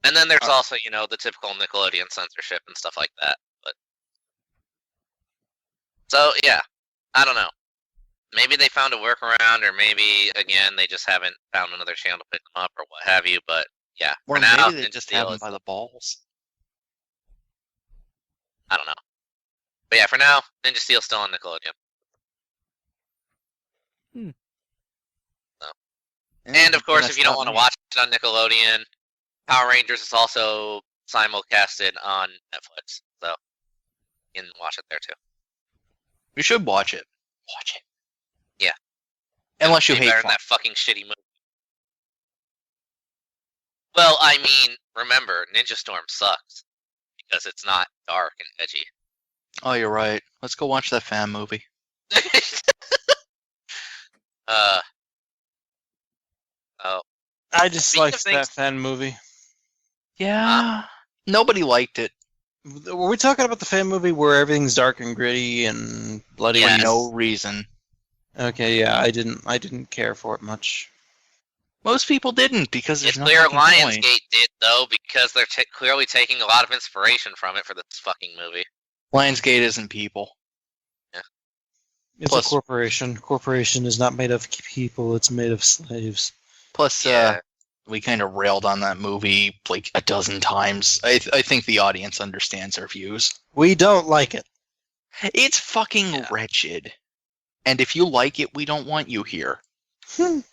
And then there's also, the typical Nickelodeon censorship and stuff like that. But so yeah, I don't know. Maybe they found a workaround, or maybe again they just haven't found another channel to pick them up, or what have you. But yeah, Or for now, maybe they Ninja just Steel have them is, by the balls. I don't know. But yeah, for now, Ninja Steel's still on Nickelodeon. And of course, if you don't want to watch it on Nickelodeon, Power Rangers is also simulcasted on Netflix, so you can watch it there too. You should watch it. Watch it. Yeah. Unless you Way hate better fun. than that fucking shitty movie. Well, I mean, remember, Ninja Storm sucks because it's not dark and edgy. Oh, you're right. Let's go watch that fan movie. Oh, I just Speaking of liked things- that fan movie. Yeah. Nobody liked it. Were we talking about the fan movie where everything's dark and gritty and bloody? Yes. For no reason. Okay, yeah, I didn't care for it much. Most people didn't because there's it's no clear fucking point. Lionsgate did though because they're clearly taking a lot of inspiration from it for this fucking movie. Lionsgate isn't people. It's Plus- a corporation. Corporation is not made of people; it's made of slaves. Plus, Yeah. we kind of railed on that movie like a dozen times. I think the audience understands our views. We don't like it. It's fucking wretched. And if you like it, we don't want you here. So,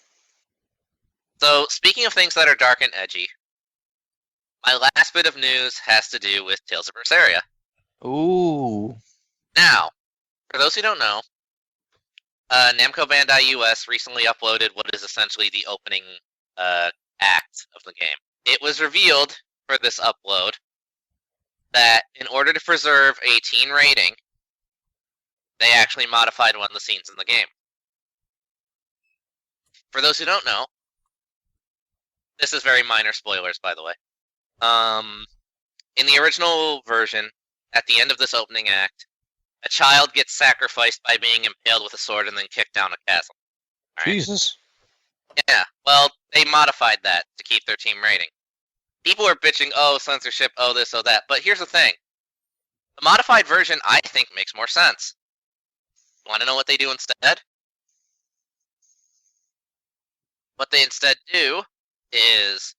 speaking of things that are dark and edgy, my last bit of news has to do with Tales of Berseria. Ooh. Now, For those who don't know, Namco Bandai US recently uploaded what is essentially the opening act of the game. It was revealed for this upload that in order to preserve a teen rating, they actually modified one of the scenes in the game. For those who don't know, this is very minor spoilers, by the way. In the original version, at the end of this opening act, a child gets sacrificed by being impaled with a sword and then kicked down a chasm. All right? Jesus. Yeah, well, they modified that to keep their team rating. People are bitching, oh, censorship, oh, this, oh, that. But here's the thing. The modified version, I think, makes more sense. Want to know what they do instead? What they instead do is,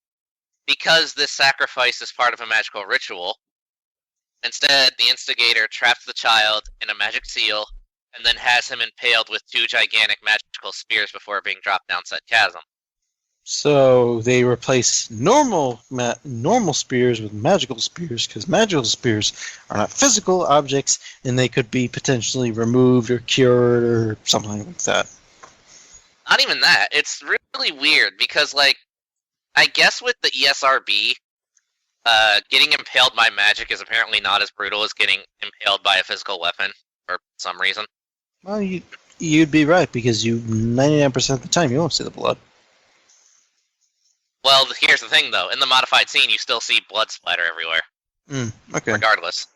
because this sacrifice is part of a magical ritual, instead the instigator traps the child in a magic seal and then has him impaled with 2 gigantic magical spears before being dropped down said chasm. So they replace normal spears with magical spears because magical spears are not physical objects and they could be potentially removed or cured or something like that. Not even that. It's really weird because, like, I guess with the ESRB, getting impaled by magic is apparently not as brutal as getting impaled by a physical weapon for some reason. Well, you'd be right because 99% of the time you won't see the blood. Well, here's the thing, though. In the modified scene, you still see blood splatter everywhere. Okay. Regardless.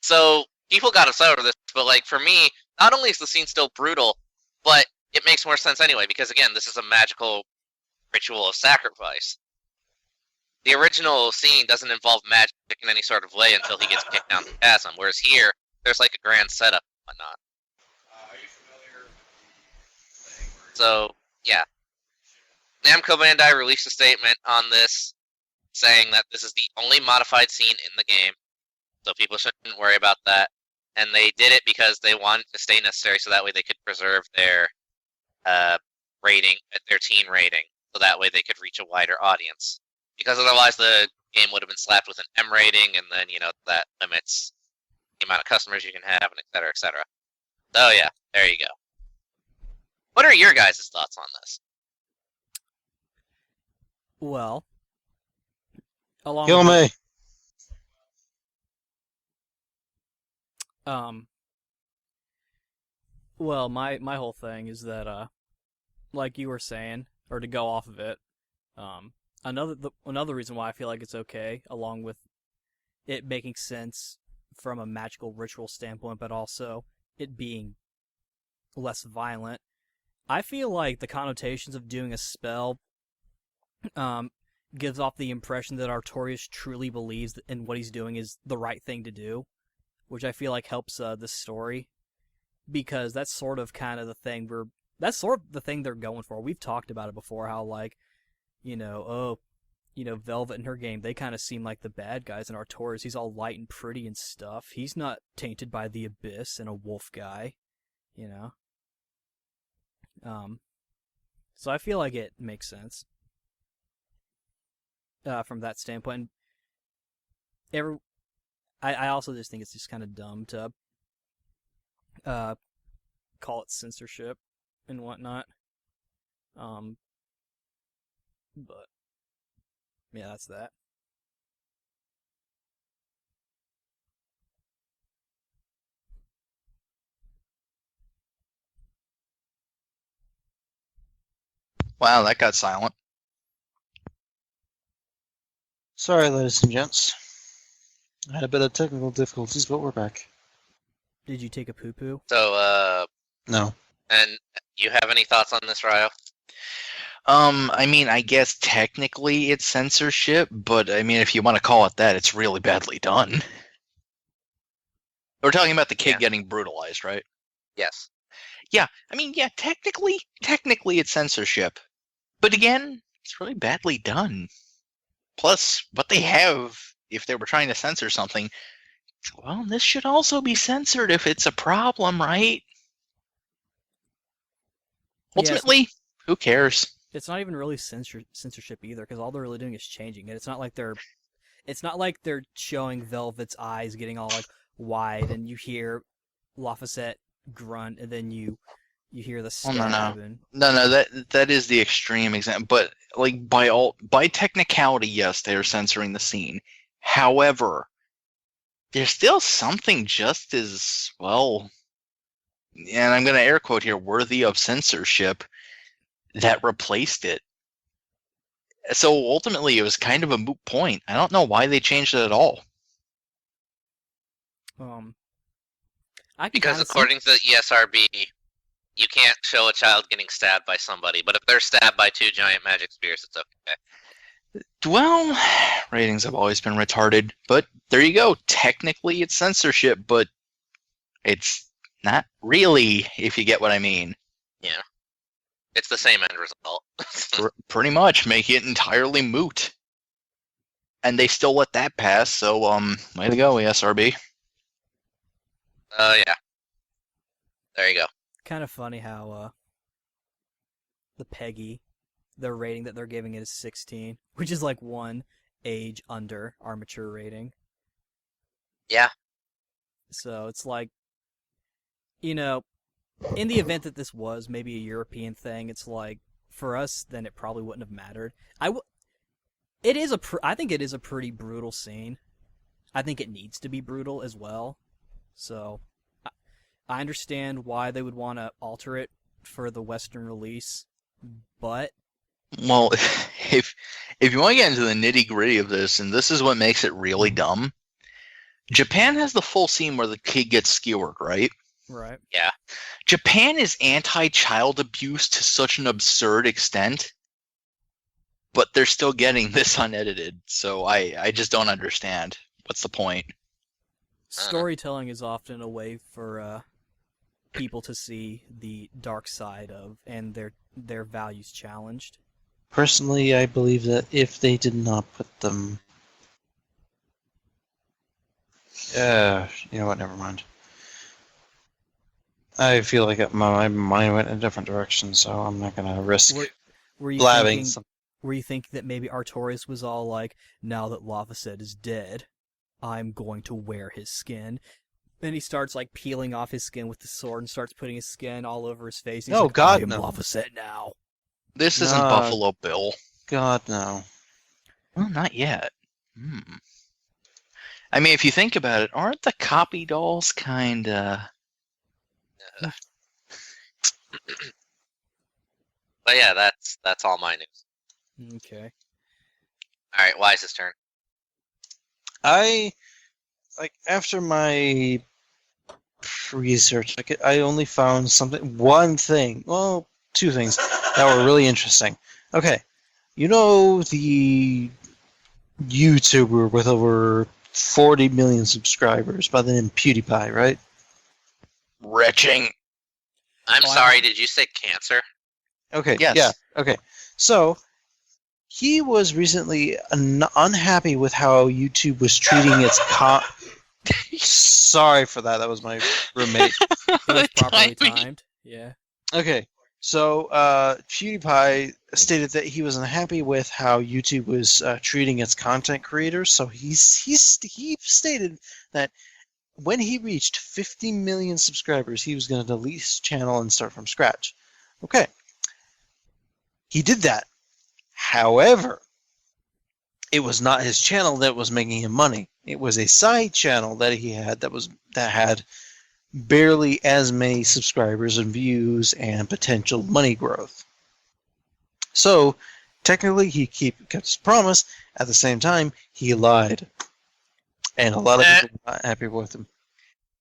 So, people got us over this, but, like, for me, not only is the scene still brutal, but it makes more sense anyway, because, again, this is a magical ritual of sacrifice. The original scene doesn't involve magic in any sort of way until he gets kicked down the chasm, whereas here, there's, like, a grand setup and whatnot. So, yeah. Namco Bandai released a statement on this, saying that this is the only modified scene in the game, so people shouldn't worry about that. And they did it because they wanted to stay necessary, so that way they could preserve their rating, their teen rating, so that way they could reach a wider audience. Because otherwise the game would have been slapped with an M rating, and then, that limits the amount of customers you can have, and et cetera, et cetera. So yeah, there you go. What are your guys' thoughts on this? Well, along Kill with, me. Well, my whole thing is that, like you were saying, or to go off of it, another reason why I feel like it's okay, along with it making sense from a magical ritual standpoint, but also it being less violent, I feel like the connotations of doing a spell gives off the impression that Artorias truly believes that in what he's doing is the right thing to do, which I feel like helps the story, because that's sort of kind of the thing they're going for. We've talked about it before, how like, Velvet in her game, they kind of seem like the bad guys, and Artorias, he's all light and pretty and stuff. He's not tainted by the abyss and a wolf guy, So I feel like it makes sense. From that standpoint. I also just think it's just kind of dumb to call it censorship and whatnot. But yeah, that's that. Wow, that got silent. Sorry, ladies and gents. I had a bit of technical difficulties, but we're back. Did you take a poo-poo? So, No. and you have any thoughts on this, Ryo? I mean, I guess technically it's censorship, but I mean, if you want to call it that, it's really badly done. We're talking about the kid getting brutalized, right? Yes. Yeah, I mean, yeah, technically it's censorship. But again, it's really badly done. Plus, what they have, if they were trying to censor something, well, this should also be censored if it's a problem, right? Ultimately, who cares? It's not even really censorship either, because all they're really doing is changing it. It's not like they're showing Velvet's eyes getting all like wide, and you hear Lafayette grunt, and then you hear the Oh, stab. no. And No, that is the extreme example. But like by technicality, yes, they are censoring the scene. However, there's still something just as well, and I'm going to air quote here, worthy of censorship that replaced it. So ultimately, it was kind of a moot point. I don't know why they changed it at all. I can Because kinda see- according to the ESRB, you can't show a child getting stabbed by somebody, but if they're stabbed by 2 giant magic spears, it's okay. Well, ratings have always been retarded, but there you go. Technically, it's censorship, but it's not really, if you get what I mean. It's the same end result. Pretty much, make it entirely moot. And they still let that pass, so, way to go, ESRB. Yeah. There you go. kind of funny how the Peggy, the rating that they're giving it is 16, which is like one age under our mature rating. Yeah. So it's like, you know, in the event that this was maybe a European thing, it's like, for us, then it probably wouldn't have mattered. I think it is a pretty brutal scene. I think it needs to be brutal as well. So, I understand why they would want to alter it for the Western release, but Well, if you want to get into the nitty-gritty of this, and this is what makes it really dumb, Japan has the full scene where the kid gets skewered, right? right. Japan is anti-child abuse to such an absurd extent, but they're still getting this unedited, so I just don't understand. What's the point? Storytelling is often a way for people to see the dark side of and their values challenged. Personally, I believe that if they did not put them... you know what, never mind. I feel like my mind went in a different direction, so I'm not going to risk Were you blabbing. thinking, were you thinking that maybe Artorias was all like, now that Lafayette is dead, I'm going to wear his skin? Then he starts like peeling off his skin with the sword and starts putting his skin all over his face. He's Oh, like, God, I am no. Lafayette now. This isn't No. Buffalo Bill. God, no. Well, not yet. I mean, if you think about it, aren't the copy dolls kinda... But yeah, that's all my news. Okay. All right, Wise's turn. After my research, I only found one thing, well, two things that were really interesting. Okay, you know the YouTuber with over 40 million subscribers by the name of PewDiePie, right? Retching. I'm Oh, I sorry, haven't- did you say cancer? Okay, Yes. yeah, okay. So, he was recently unhappy with how YouTube was treating its Sorry for that, that was my roommate. It was properly Timing. timed. Yeah. Okay, so PewDiePie stated that he was unhappy with how YouTube was treating its content creators. So he stated that when he reached 50 million subscribers, he was going to delete his channel and start from scratch. Okay, he did that. However, it was not his channel that was making him money. It was a side channel that he had that had barely as many subscribers and views and potential money growth. So, technically, he kept his promise. At the same time, he lied. And a lot of people were not happy with him.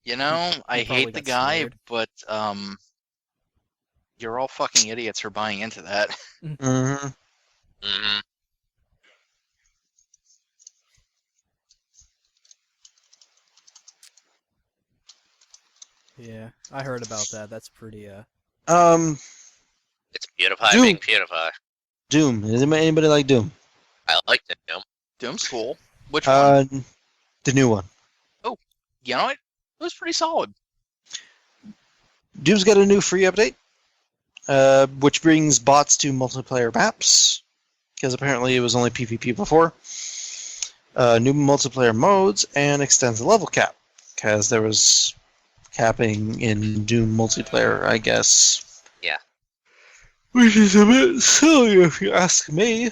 You know, I probably hate the got guy, scared. but you're all fucking idiots for buying into that. Mm-hmm. Mm-hmm. Yeah. I heard about that. That's pretty It's PewDiePie Dude. being PewDiePie. Doom. Does anybody like Doom? I liked it, you know? Doom's cool. Which one? The new one. You know what? It was pretty solid. Doom's got a new free update, which brings bots to multiplayer maps, because apparently it was only PvP before. New multiplayer modes, and extends the level cap, because there was capping in Doom multiplayer, I guess. Yeah. Which is a bit silly if you ask me.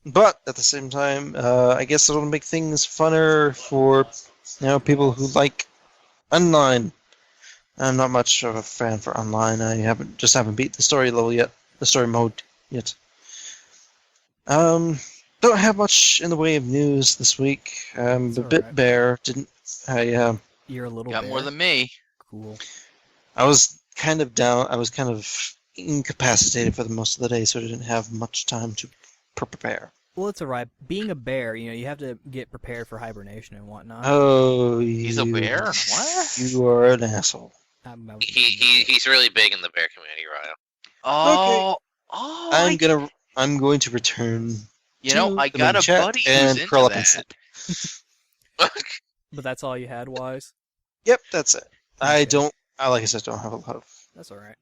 But at the same time, I guess it'll make things funner for people who like online. I'm not much of a fan for online. I haven't beat the story level yet, the story mode yet. Don't have much in the way of news this week. I'm a bit bare. You're a little Got bear. more than me. Cool. I was kind of down. I was kind of incapacitated for the most of the day, so I didn't have much time to prepare. Well, it's alright. Being a bear, you have to get prepared for hibernation and whatnot. Oh, He's a bear? What? You are an asshole. He's really big in the bear community, Ryo. Oh, I'm going to return. I got a buddy and who's curl into up and that. sleep. But that's all you had, Wise? Yep, that's it. Okay. Like I said, don't have a lot of. That's alright.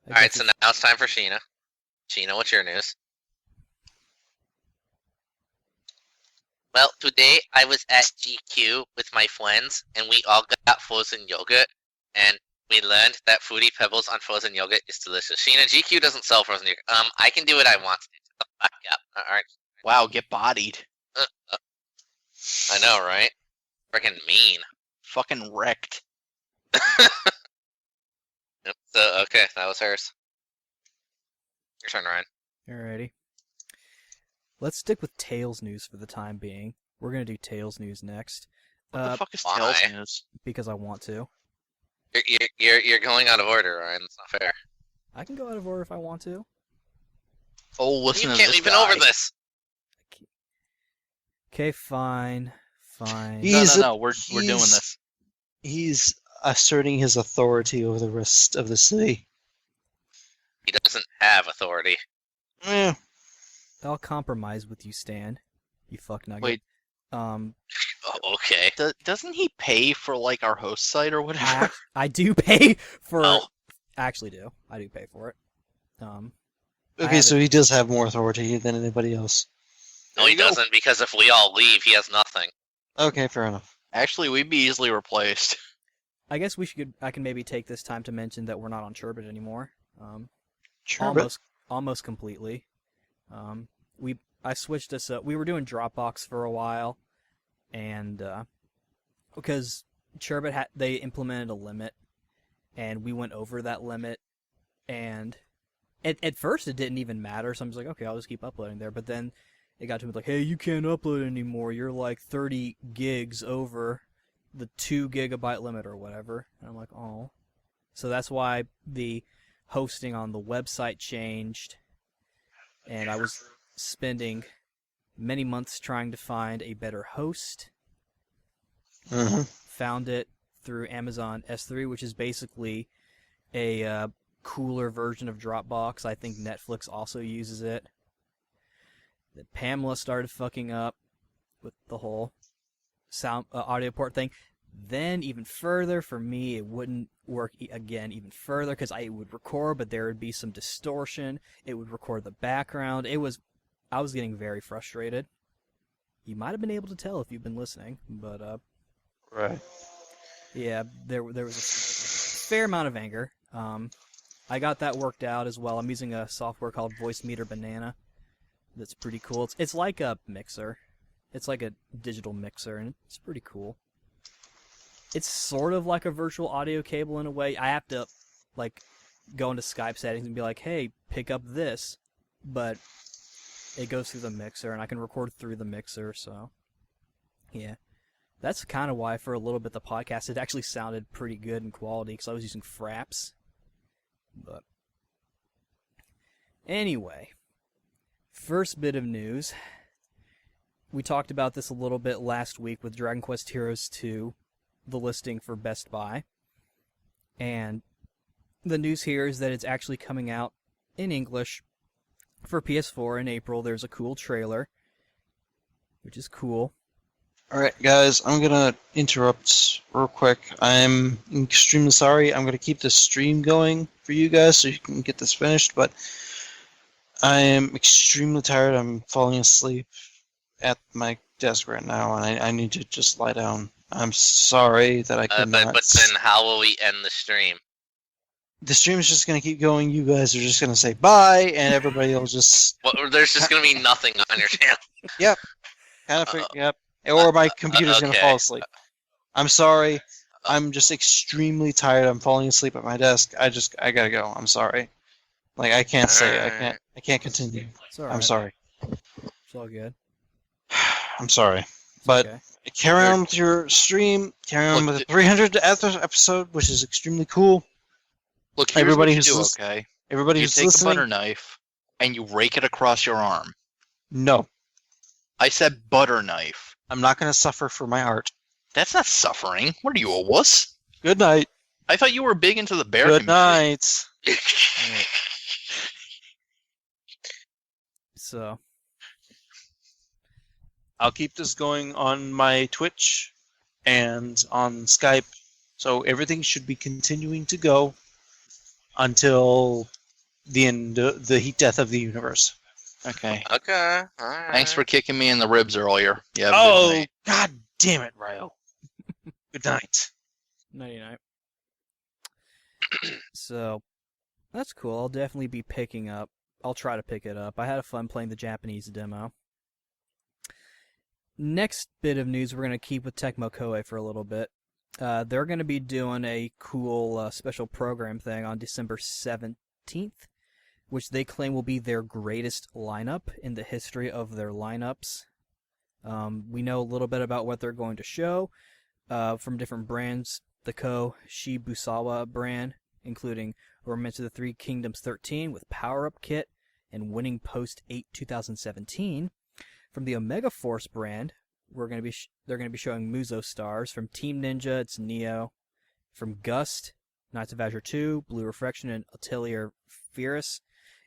Alright, so now it's time for Sheena. Sheena, what's your news? Well, today I was at GQ with my friends, and we all got frozen yogurt, and we learned that Fruity Pebbles on frozen yogurt is delicious. Sheena, GQ doesn't sell frozen yogurt. I can do what I want to do. Shut the fuck up. Alright. Wow, get bodied. I know, right? Freaking mean. Fucking wrecked. Yep. So, okay, that was hers. Your turn, Ryan. Alrighty. Let's stick with Tails news for the time being. We're gonna do Tails news next. What the fuck is why? Tails news? Because I want to. You're going out of order, Ryan. That's not fair. I can go out of order if I want to. Oh, listen You to can't this even guy. over this. Okay, fine. No, we're doing this. He's asserting his authority over the rest of the city. He doesn't have authority. Yeah. I'll compromise with you, Stan. You fuck nugget. Wait. Oh, okay. Doesn't he pay for our host site or whatever? I do pay for. Oh. Actually, do I do pay for it? Okay, so he does have more authority than anybody else. No, he doesn't, because if we all leave, he has nothing. Okay, fair enough. Actually, we'd be easily replaced. I guess I can maybe take this time to mention that we're not on Sherbet anymore. Almost completely. I switched us up. We were doing Dropbox for a while, and because Sherbet they implemented a limit, and we went over that limit, and at first it didn't even matter. So I'm just like, okay, I'll just keep uploading there. But then it got to me like, hey, you can't upload anymore. You're like 30 gigs over the 2 gigabyte limit or whatever. And I'm like, oh. So that's why the hosting on the website changed, and I was spending many months trying to find a better host. Mm-hmm. Found it through Amazon S3, which is basically a cooler version of Dropbox. I think Netflix also uses it. Then Pamela started fucking up with the whole sound audio port thing. Then even further for me, it wouldn't work again even further because I would record, but there would be some distortion. It would record the background. I was getting very frustrated. You might have been able to tell if you've been listening, but Right. yeah, there was a fair amount of anger. I got that worked out as well. I'm using a software called Voice Meter Banana. That's pretty cool. It's like a mixer. It's like a digital mixer, and it's pretty cool. It's sort of like a virtual audio cable in a way. I have to go into Skype settings and be like, hey, pick up this. But it goes through the mixer, and I can record through the mixer, so yeah. That's kind of why for a little bit the podcast, it actually sounded pretty good in quality because I was using Fraps. But anyway, first bit of news. We talked about this a little bit last week with Dragon Quest Heroes 2, the listing for Best Buy. And the news here is that it's actually coming out in English for PS4 in April. There's a cool trailer, which is cool. Alright, guys, I'm gonna interrupt real quick. I'm extremely sorry. I'm gonna keep this stream going for you guys so you can get this finished, but I am extremely tired. I'm falling asleep at my desk right now, and I need to just lie down. I'm sorry that I could not. But then how will we end the stream? The stream's just going to keep going. You guys are just going to say bye, and everybody will just... Well, there's just going to be nothing on your channel. Yep. Yep. Or my computer's going to fall asleep. I'm sorry. I'm just extremely tired. I'm falling asleep at my desk. I gotta go. I'm sorry. Like, I can't say it. I can't continue. It's all right. I'm sorry. It's all good. I'm sorry. It's But okay. carry on with your stream. Carry on with the 300th episode, which is extremely cool. Look, here's Everybody what you who's do, okay? Everybody You who's take listening. a butter knife and you rake it across your arm. No, I said butter knife. I'm not going to suffer for my art. That's not suffering. What are you, a wuss? Good night. I thought you were big into the bear Good community. night. Alright. So, I'll keep this going on my Twitch and on Skype, so everything should be continuing to go until the end, the heat death of the universe. Okay. Okay. All right. Thanks for kicking me in the ribs earlier. Yeah. Oh, god damn it, Ryo. Good night. night. So, that's cool. I'll definitely be picking up. I'll try to pick it up. I had a fun playing the Japanese demo. Next bit of news, we're going to keep with Tecmo Koei for a little bit. They're going to be doing a cool special program thing on December 17th, which they claim will be their greatest lineup in the history of their lineups. We know a little bit about what they're going to show from different brands. The Shibusawa brand, including Romance of the Three Kingdoms 13 with Power Up Kit and Winning Post 8 2017. From the Omega Force brand, they're going to be showing Muso Stars. From Team Ninja, it's Neo. From Gust, Knights of Azure 2, Blue Reflection, and Atelier Fierce.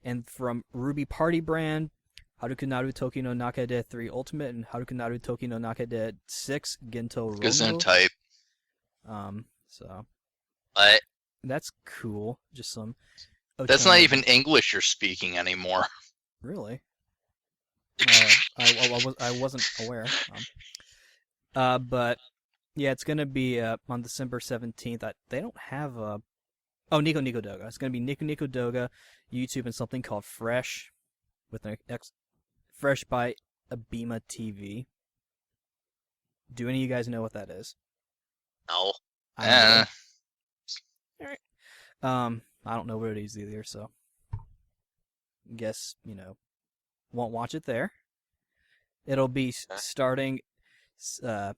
And from Ruby Party brand, Haruka Naru Toki no Nakade 3 Ultimate and Haruka Naru Toki no Nakade 6 Gento Romo. Gesundheit. So What? that's cool. Just some. That's not even English you're speaking anymore. Really. I wasn't aware. But yeah, it's gonna be on December 17th. They don't have a. Oh, Nico Nico Doga. It's gonna be Nico Nico Doga, YouTube, and something called Fresh, with an Fresh by Abima TV. Do any of you guys know what that is? No. I don't know what it is either, so guess, won't watch it there. It'll be starting 6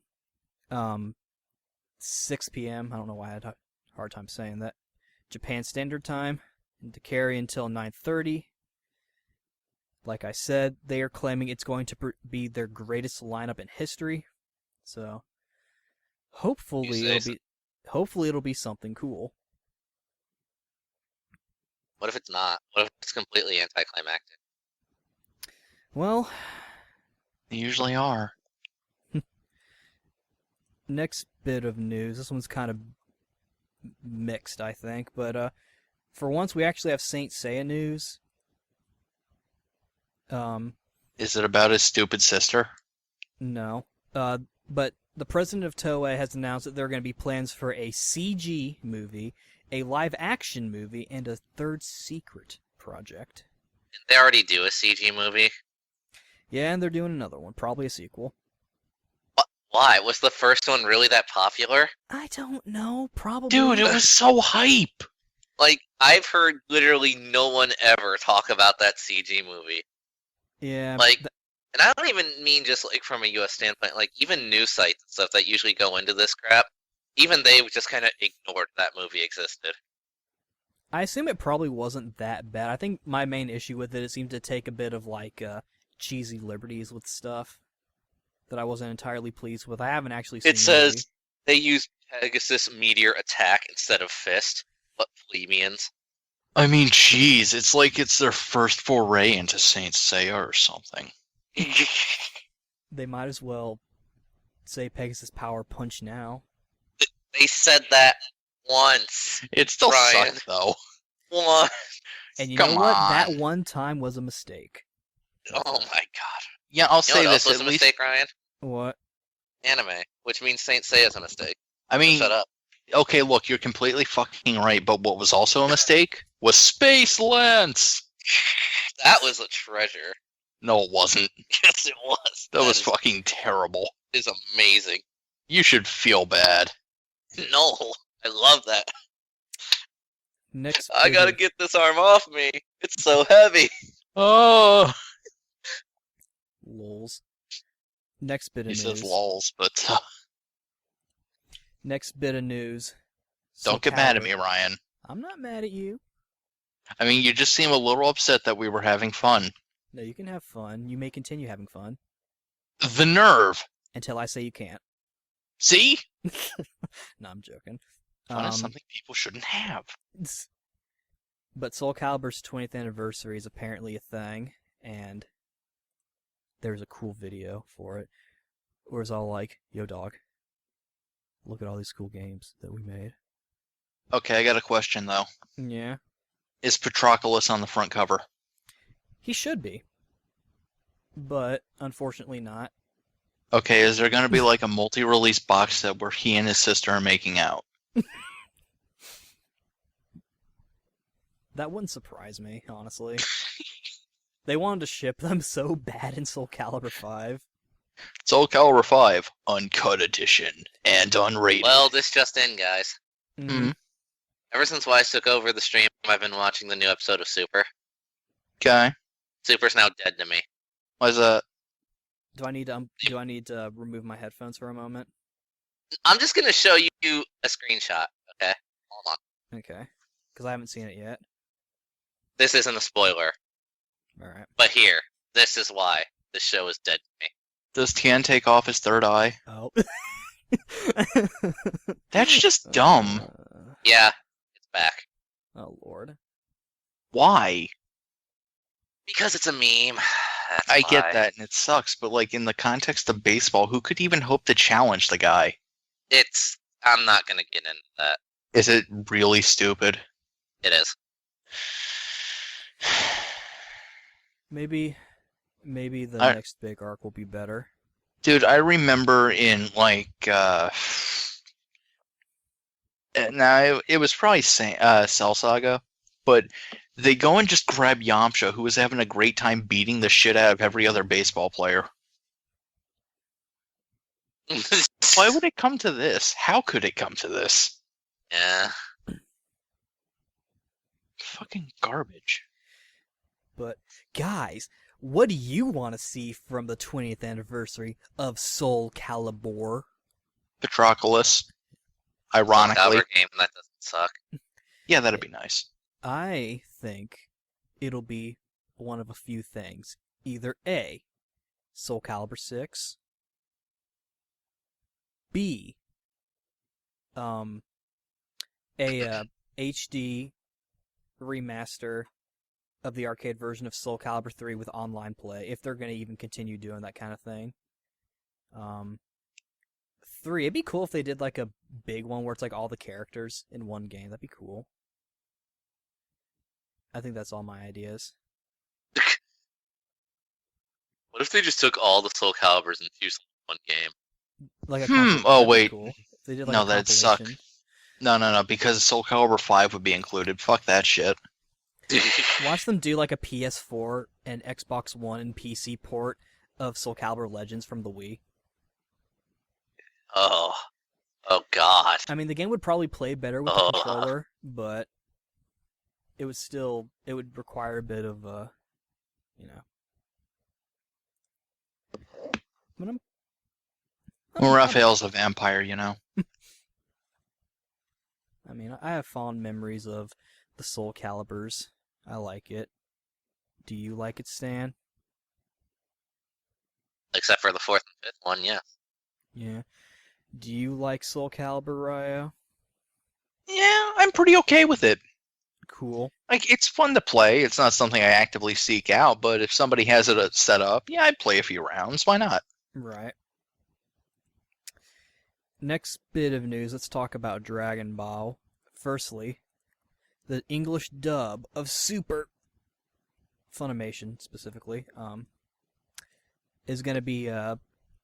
p.m. I don't know why I had a hard time saying that. Japan Standard Time, and to carry until 9:30. Like I said, they are claiming it's going to be their greatest lineup in history. So hopefully it'll be something cool. What if it's not? What if it's completely anticlimactic? Well, They usually are. next bit of news. This one's kind of mixed, I think, but for once we actually have Saint Seiya news. Is it about his stupid sister? No. But the president of Toei has announced that there are going to be plans for a CG movie, a live-action movie, and a third secret project. Did they already do a CG movie? Yeah, and they're doing another one, probably a sequel. Why? Was the first one really that popular? I don't know, probably. Dude, it was so hype. Like, I've heard literally no one ever talk about that CG movie. Yeah. Like, and I don't even mean just like from a US standpoint, like even news sites and stuff that usually go into this crap, even they just kind of ignored that movie existed. I assume it probably wasn't that bad. I think my main issue with it seemed to take a bit of like cheesy liberties with stuff that I wasn't entirely pleased with. I haven't actually seen It says they use Pegasus Meteor Attack instead of Fist. What plebeians? I mean, geez, it's like it's their first foray into Saint Seiya or something. They might as well say Pegasus Power Punch now. They said that once. It still Ryan. sucked, though. Once. And you Come know what? on. That one time was a mistake. Oh my god. Yeah, I'll You know say what this else was at a least. mistake, Ryan? What? Anime. which means Saint Seiya's a mistake. I mean, Shut up. okay, look, you're completely fucking right, but what was also a mistake was Space Lance! That was a treasure. No, it wasn't. Yes, it was. That was fucking terrible. Is amazing. You should feel bad. No, I love that. Next, I gotta get this arm off me. It's so heavy. Oh! lols. Next bit of He news. says lols, but Next bit of news. don't get mad at me, Ryan. I'm not mad at you. I mean, you just seem a little upset that we were having fun. No, you can have fun. You may continue having fun The nerve! until I say you can't. See? No, I'm joking. Fun is something people shouldn't have. But Soul Calibur's 20th anniversary is apparently a thing, and there's a cool video for it, where it's all like, yo dog, look at all these cool games that we made. Okay, I got a question, though. Yeah. Is Patroclus on the front cover? He should be. But, unfortunately not. Okay, is there going to be like a multi-release box set where he and his sister are making out? That wouldn't surprise me, honestly. They wanted to ship them so bad in Soul Calibur 5. Soul Calibur 5, Uncut Edition, and unrated. Well, this just in, guys. Mhm. Ever since Wise took over the stream, I've been watching the new episode of Super. Okay, Super's now dead to me. why's that? Do I need to remove my headphones for a moment? I'm just gonna show you a screenshot, okay? Hold on. Okay. Because I haven't seen it yet. This isn't a spoiler, Alright. but here, this is why this show is dead to me. Does Tien take off his third eye? Oh. That's just dumb. Yeah, it's back. Oh, Lord. Why? Because it's a meme. That's I get why. that, and it sucks, but like in the context of baseball, who could even hope to challenge the guy? I'm not gonna get into that. Is it really stupid? It is. Maybe the I- next big arc will be better. Dude, I remember in like now it was probably Cell Saga, but they go and just grab Yamcha, who was having a great time beating the shit out of every other baseball player. Why would it come to this? How could it come to this? Yeah. Fucking garbage. But, guys, what do you want to see from the 20th anniversary of Soul Calibur? Patroclus. Ironically. Calibur game that doesn't suck. Yeah, that'd be nice. I think it'll be one of a few things. Either A, Soul Calibur 6, B, a HD remaster of the arcade version of Soul Calibur 3 with online play, if they're going to even continue doing that kind of thing. 3, it'd be cool if they did like a big one where it's like all the characters in one game. That'd be cool. I think that's all my ideas. What if they just took all the Soul Caliburs and fused them in one game? Like a Oh, that'd be wait. cool. If they did like No, a that'd suck. compilation. No, because Soul Calibur 5 would be included. Fuck that shit. Watch them do like a PS4 and Xbox One and PC port of Soul Calibur Legends from the Wii. Oh God. I mean, the game would probably play better with Ugh. the controller, but it would require a bit of you know. But Well, Raphael's a vampire, you know. I mean, I have fond memories of the Soul Caliburs. I like it. Do you like it, Stan? Except for the 4th and 5th one, yeah. Yeah. Do you like Soul Calibur, Ryo? Yeah, I'm pretty okay with it. Cool. Like, it's fun to play. It's not something I actively seek out, but if somebody has it set up, yeah, I'd play a few rounds. Why not? Right. Next bit of news, let's talk about Dragon Ball. Firstly, the English dub of Super Funimation, specifically, is going to be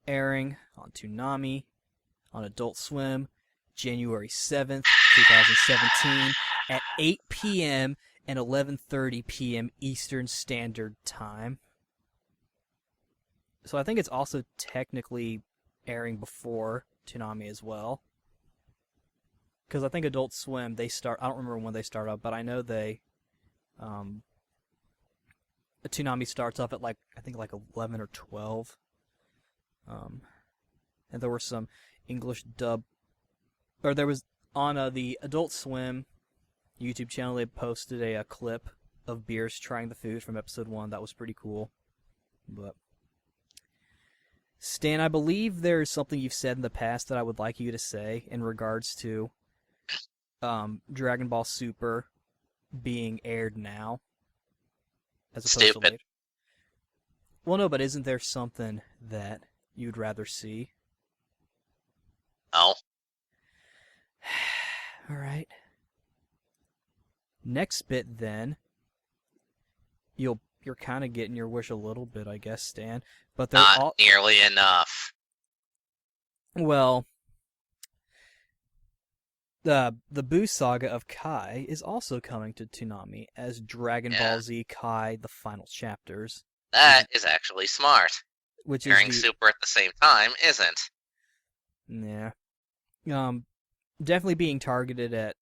airing on Toonami on Adult Swim, January 7th, 2017, at 8 p.m. and 11:30 p.m. Eastern Standard Time. So I think it's also technically airing before Toonami as well. Because I think Adult Swim, I don't remember when they start up, but I know Toonami starts off at I think 11 or 12. And there were some English dub, or there was on the Adult Swim YouTube channel, they posted a clip of Beers trying the food from episode 1. That was pretty cool. But Stan, I believe there's something you've said in the past that I would like you to say in regards to Dragon Ball Super being aired now, as opposed to Stupid. later. Well, no, but isn't there something that you'd rather see? No. All right. Next bit, then. You're kind of getting your wish a little bit, I guess, Stan. But they're Not nearly enough. Well, the Boo Saga of Kai is also coming to Toonami as Dragon Ball Z Kai: The Final Chapters. That is actually smart. Which Airing is Super at the same time isn't. Yeah. Definitely being targeted at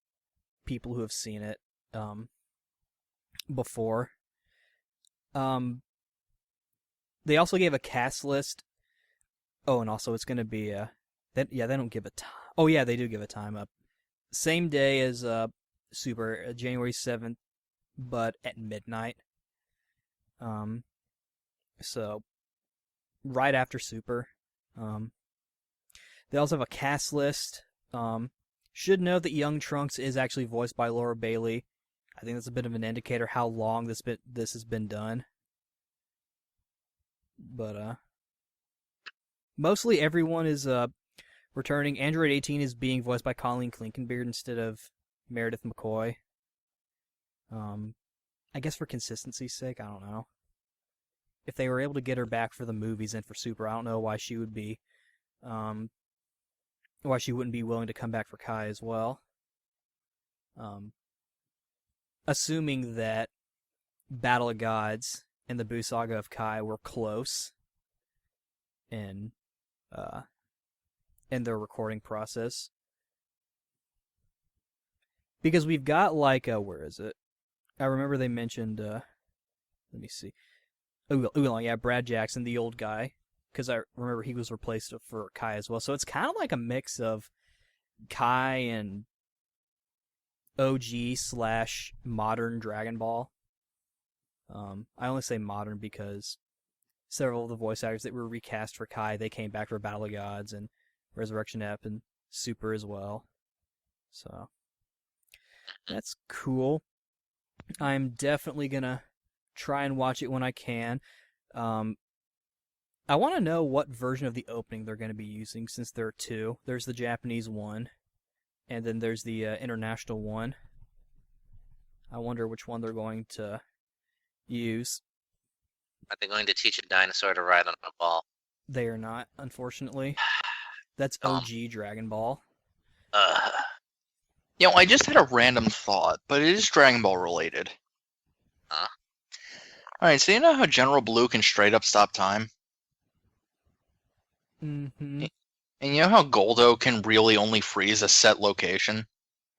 people who have seen it before. They also gave a cast list. Oh, and also it's going to be they don't give a time. Oh yeah, they do give a time up. Same day as Super, January 7th, but at midnight. So right after Super. They also have a cast list. Should know that Young Trunks is actually voiced by Laura Bailey. I think that's a bit of an indicator how long this has been done. But mostly everyone is returning. Android 18 is being voiced by Colleen Klinkenbeard instead of Meredith McCoy. I guess for consistency's sake, I don't know. If they were able to get her back for the movies and for Super, I don't know why she would be why she wouldn't be willing to come back for Kai as well. Assuming that Battle of Gods and the Buu Saga of Kai were close in their recording process. Because we've got where is it? I remember they mentioned, let me see. Oolong, yeah, Brad Jackson, the old guy. Because I remember he was replaced for Kai as well. So it's kind of like a mix of Kai and OG/modern Dragon Ball. I only say modern because several of the voice actors that were recast for Kai, they came back for Battle of Gods and Resurrection Ep and Super as well. So that's cool. I'm definitely gonna try and watch it when I can. I want to know what version of the opening they're going to be using, since there are two. There's the Japanese one, and then there's the international one. I wonder which one they're going to use. Are they going to teach a dinosaur to ride on a ball? They are not, unfortunately. That's OG Dragon Ball. I just had a random thought, but it is Dragon Ball related. Huh? Alright, so you know how General Blue can straight up stop time? Mm-hmm. And you know how Goldo can really only freeze a set location?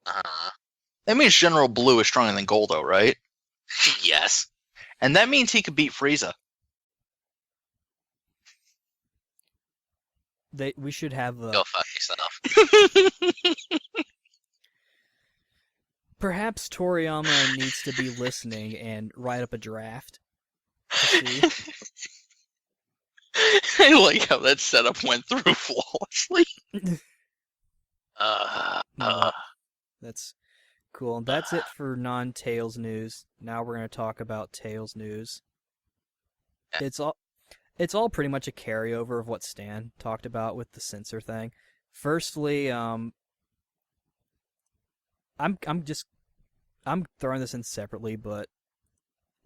Uh-huh. That means General Blue is stronger than Goldo, right? Yes. And that means he could beat Frieza. We should have Go fuck yourself. Perhaps Toriyama needs to be listening and write up a draft. To see. I like how that setup went through flawlessly. That's cool. And that's it for non-Tails news. Now we're going to talk about Tails news. It's all pretty much a carryover of what Stan talked about with the censor thing. Firstly, I'm throwing this in separately, but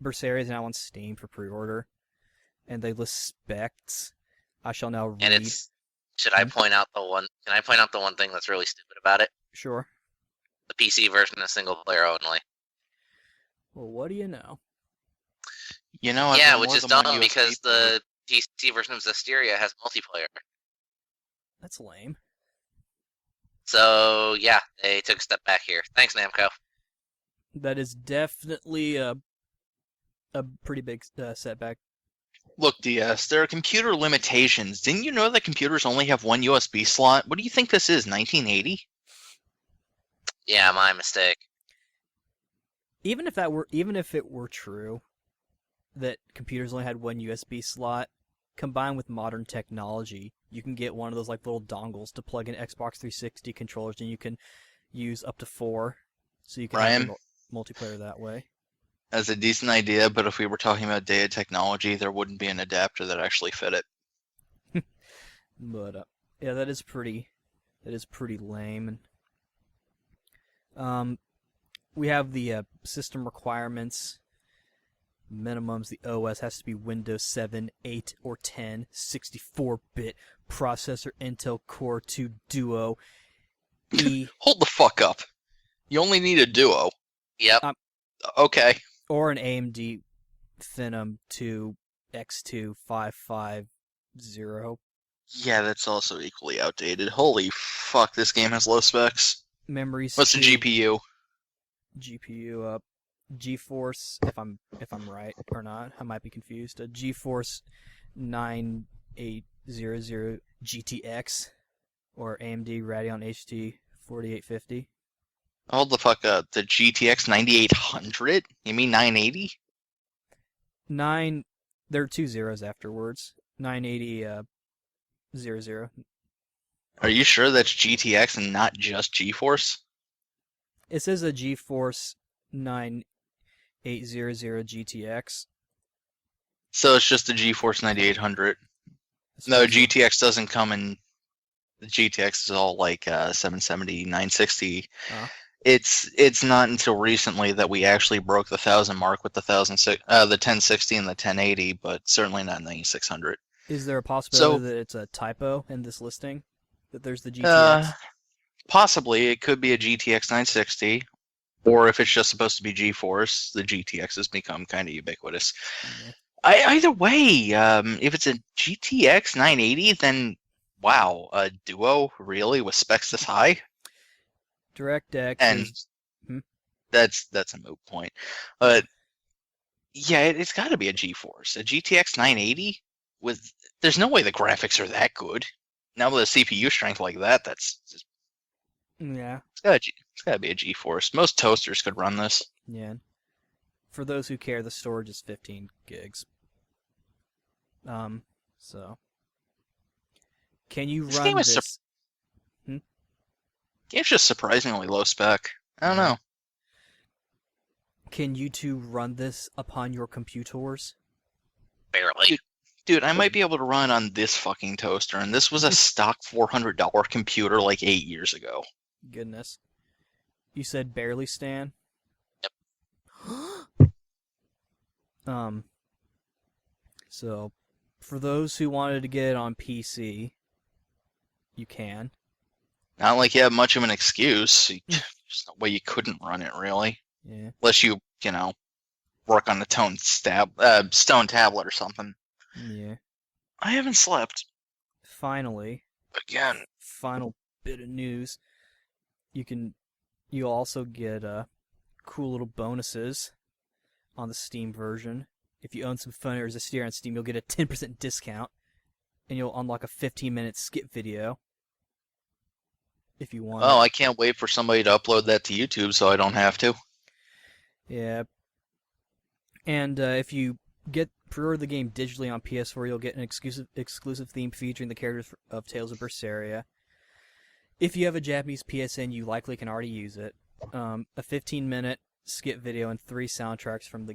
Berseria is now on Steam for pre-order, and they list specs. I shall now read. And it's Should I point out the one? Can I point out the one thing that's really stupid about it? Sure. The PC version is single player only. Well, what do you know? You know, I've Yeah, got which more is than one dumb USB because port. the PC version of Zestiria has multiplayer. That's lame. So yeah, they took a step back here. Thanks, Namco. That is definitely a pretty big setback. Look, DS, there are computer limitations. Didn't you know that computers only have one USB slot? What do you think this is, 1980? Yeah, my mistake. Even if it were true that computers only had one USB slot, combined with modern technology, you can get one of those like little dongles to plug in Xbox 360 controllers, and you can use up to 4, so you can have Ryan? the multiplayer that way. That's a decent idea, but if we were talking about dated technology, there wouldn't be an adapter that actually fit it. But yeah, that is pretty lame. And we have the system requirements. Minimums: the OS has to be Windows 7, 8, or 10, 64-bit processor, Intel Core 2 Duo. Hold the fuck up. You only need a Duo. Yep. Okay. Or an AMD Phenom 2 X2 550. Yeah, that's also equally outdated. Holy fuck, this game has low specs. Memories. What's the GPU? GPU GeForce, if I'm right or not, I might be confused. A GeForce 9800 GTX or AMD Radeon HD 4850. Hold the fuck up. The GTX 9800? You mean 980? There are 2 zeros afterwards. 980 00. Are you sure that's GTX and not just GeForce? It says a GeForce 9800 GTX. So it's just the GeForce 9800. No, GTX doesn't come in. The GTX is all like 770, 960. It's not until recently that we actually broke the 1,000 mark with the 1060 and the 1080, but certainly not 9600. Is there a possibility that it's a typo in this listing? That there's the GTX? Possibly. It could be a GTX 960, or if it's just supposed to be GeForce, the GTX has become kind of ubiquitous. Yeah. Either way, if it's a GTX 980, then wow, a Duo really with specs this high? DirectX And is... that's a moot point. But yeah, it's got to be a GeForce. A GTX 980 with there's no way the graphics are that good. Now with a CPU strength like that, that's just, Yeah. it's got to be a GeForce. Most toasters could run this. Yeah. For those who care, the storage is 15 gigs. So can you This run game is this? Game's just surprisingly low spec. I don't know. Can you two run this upon your computers? Barely. Dude, I might be able to run on this fucking toaster, and this was a stock $400 computer like 8 years ago. Goodness. You said barely, Stan? Yep. So, for those who wanted to get it on PC, you can. Not like you have much of an excuse. There's no way you couldn't run it, really. Yeah. Unless you work on the stone tablet or something. Yeah. I haven't slept. Finally, Again. final bit of news. You'll also get cool little bonuses on the Steam version. If you own some Phone or Zestiria on Steam, you'll get a 10% discount, and you'll unlock a 15-minute skip video. If you want. Oh, I can't wait for somebody to upload that to YouTube so I don't have to. Yeah. And if you pre-order the game digitally on PS4, you'll get an exclusive theme featuring the characters of Tales of Berseria. If you have a Japanese PSN, you likely can already use it. A 15-minute skip video and 3 soundtracks from the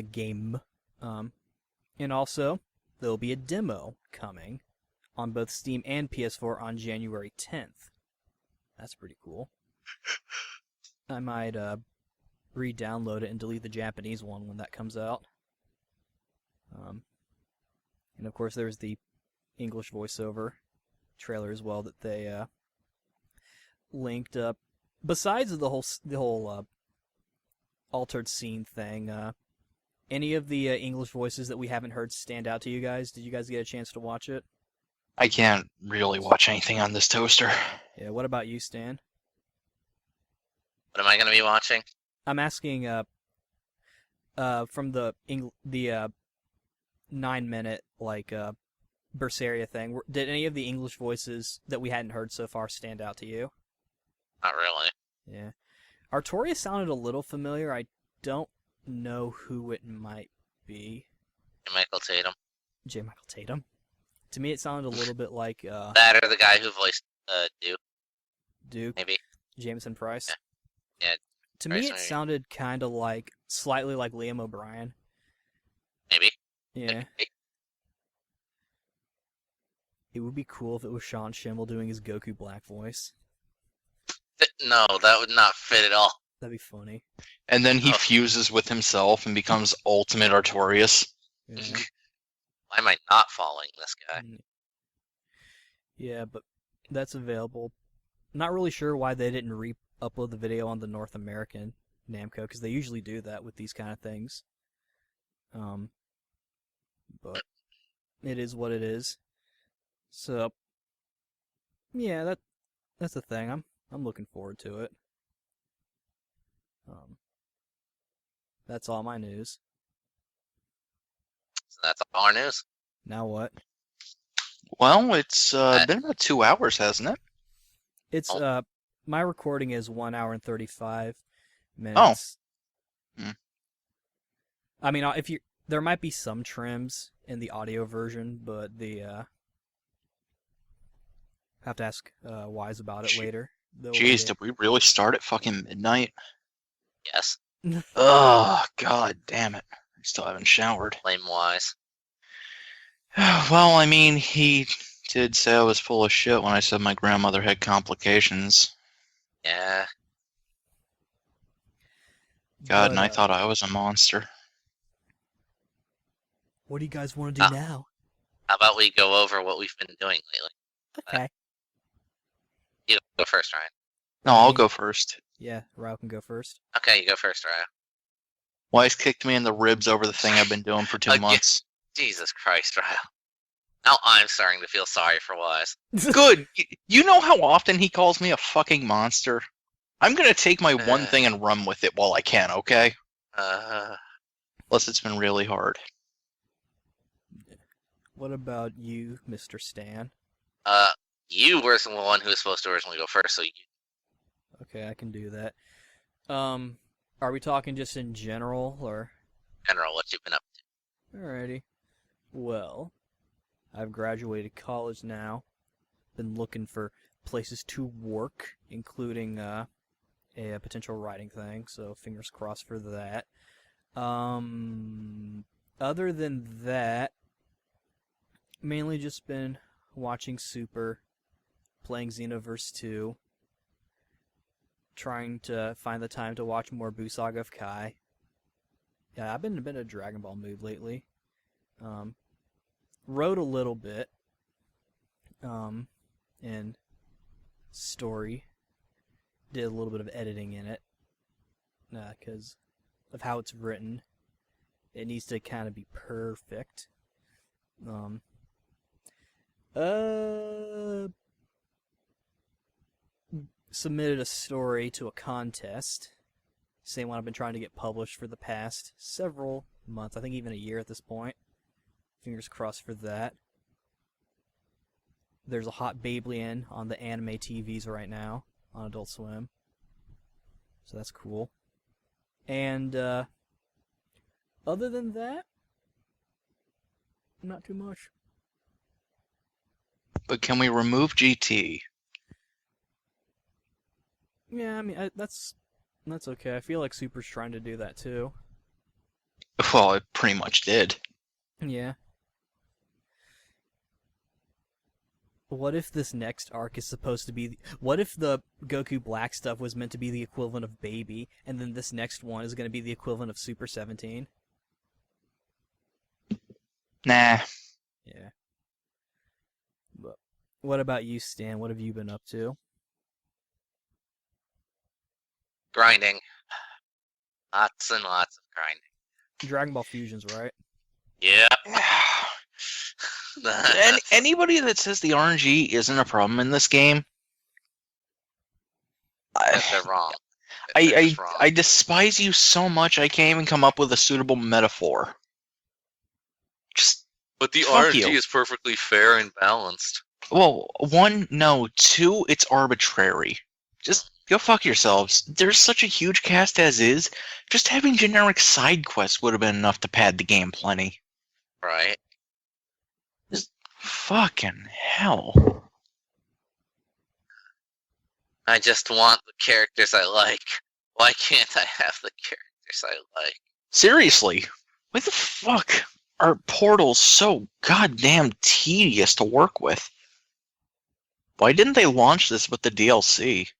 game. And also, there'll be a demo coming on both Steam and PS4 on January 10th. That's pretty cool. I might re-download it and delete the Japanese one when that comes out. And of course, there's the English voiceover trailer as well that they linked up. Besides the whole altered scene thing, any of the English voices that we haven't heard stand out to you guys? Did you guys get a chance to watch it? I can't really watch anything on this toaster. Yeah. What about you, Stan? What am I going to be watching? I'm asking from the 9-minute Berseria thing. Did any of the English voices that we hadn't heard so far stand out to you? Not really. Yeah. Artorias sounded a little familiar. I don't know who it might be. Michael Tatum. J. Michael Tatum. To me, it sounded a little bit like That or the guy who voiced Duke. maybe. Jameson Price. Yeah, To Price me, it maybe. sounded kind of slightly like Liam O'Brien. Maybe. Yeah. It would be cool if it was Sean Schimmel doing his Goku Black voice. No, that would not fit at all. That'd be funny. And then he Oh. fuses with himself and becomes Ultimate Artorias. Yeah. Why am I not following this guy? Yeah, but that's available. Not really sure why they didn't re-upload the video on the North American Namco, because they usually do that with these kind of things. But it is what it is. So, yeah, that's the thing. I'm looking forward to it. That's all my news. So that's all our news. Now what? Well, it's been about 2 hours, hasn't it? It's Oh. my recording is 1 hour and 35 minutes. Hmm. I mean, there might be some trims in the audio version, but have to ask Wise about it later. Jeez, did we really start at fucking midnight? Yes. Oh, god damn it. I still haven't showered. Blame Wise. Well, I mean, he did say I was full of shit when I said my grandmother had complications. Yeah. God, and I But, thought I was a monster. what do you guys want to do Ah. now? How about we go over what we've been doing lately? Okay. You go first, Ryan. No, I'll go first. Yeah, Rao can go first. Okay, you go first, Ryan. Wise kicked me in the ribs over the thing I've been doing for 2 Again. months. Jesus Christ, Ryan. Now I'm starting to feel sorry for Wise. Good. You know how often he calls me a fucking monster? I'm gonna take my one Uh. thing and run with it while I can, okay? Uh, Plus, it's been really hard. What about you, Mr. Stan? you were the one who was supposed to originally go first, so you Okay, I can do that. Are we talking just in general, or? general what you've been up to. Alrighty. Well, I've graduated college now. Been looking for places to work, including a potential writing thing, so fingers crossed for that. Other than that, mainly just been watching Super, playing Xenoverse 2, trying to find the time to watch more Buu Saga of Kai. Yeah, I've been in a Dragon Ball mood lately. Wrote a little bit, in story. Did a little bit of editing in it, because of how it's written. It needs to kind of be perfect. Submitted a story to a contest. Same one I've been trying to get published for the past several months. I think even a year at this point. Fingers crossed for that. There's a hot Beyblade on the anime TVs right now on Adult Swim. So that's cool. And other than that, not too much. But can we remove GT? Yeah, I mean that's okay. I feel like Super's trying to do that too. Well, it pretty much did. Yeah. What if this next arc is supposed to be... What if the Goku Black stuff was meant to be the equivalent of Baby, and then this next one is going to be the equivalent of Super 17? Nah. Yeah. But What about you, Stan? What have you been up to? Grinding. Lots and lots of grinding. Dragon Ball Fusions, right? Yep. Anybody that says the RNG isn't a problem in this game, They're wrong. They're just wrong. I despise you so much I can't even come up with a suitable metaphor. But the Fuck RNG you. is perfectly fair and balanced. Well, one, no. Two, it's arbitrary. Just go fuck yourselves. There's such a huge cast as is. Just having generic side quests would have been enough to pad the game plenty. Right. Fucking hell. I just want the characters I like. Why can't I have the characters I like? Seriously, why the fuck are portals so goddamn tedious to work with? Why didn't they launch this with the DLC? I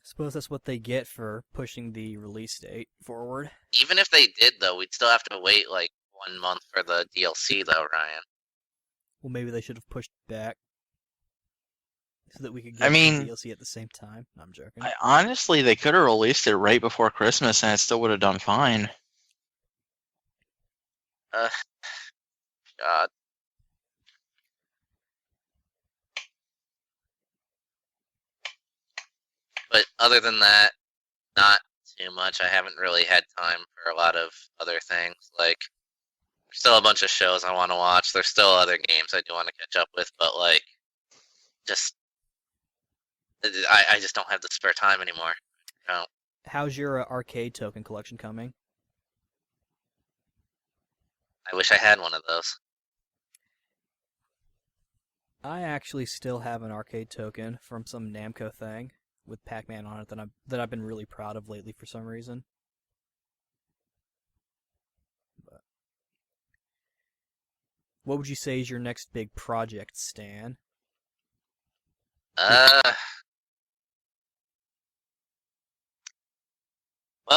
suppose that's what they get for pushing the release date forward. Even if they did, though, we'd still have to wait like 1 month for the DLC, though, Ryan. Well, maybe they should have pushed back so that we could I get mean, the DLC at the same time. No, I'm joking. Honestly, they could have released it right before Christmas and it still would have done fine. God. But other than that, not too much. I haven't really had time for a lot of other things. Like, there's still a bunch of shows I want to watch. There's still other games I do want to catch up with, but like, just I just don't have the spare time anymore. No. How's your arcade token collection coming? I wish I had one of those. I actually still have an arcade token from some Namco thing with Pac-Man on it that I've been really proud of lately for some reason. But what would you say is your next big project, Stan? Well,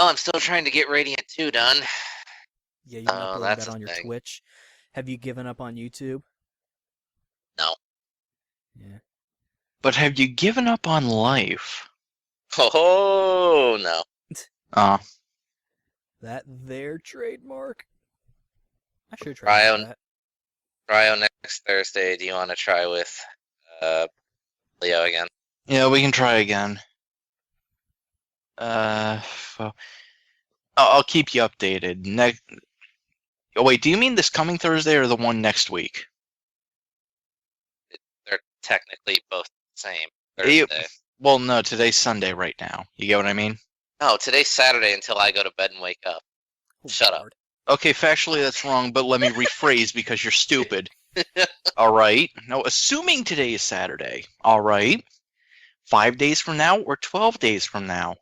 I'm still trying to get Radiant 2 done. Yeah, you're uploading that's that a on your thing. Twitch. Have you given up on YouTube? No. Yeah. But have you given up on life? Oh, no. That their trademark. I should try Ryan. that. Cryo next Thursday. Do you want to try with Leo again? Yeah, we can try again. I'll keep you updated. Oh wait, do you mean this coming Thursday or the one next week? They're technically both the same. You- Thursday. Well, no, today's Sunday right now. You get what I mean? No, today's Saturday until I go to bed and wake up. Oh, Shut up. Lord. Okay, factually that's wrong, but let me rephrase because you're stupid. All right. No, assuming today is Saturday. All right. 5 days from now or 12 days from now?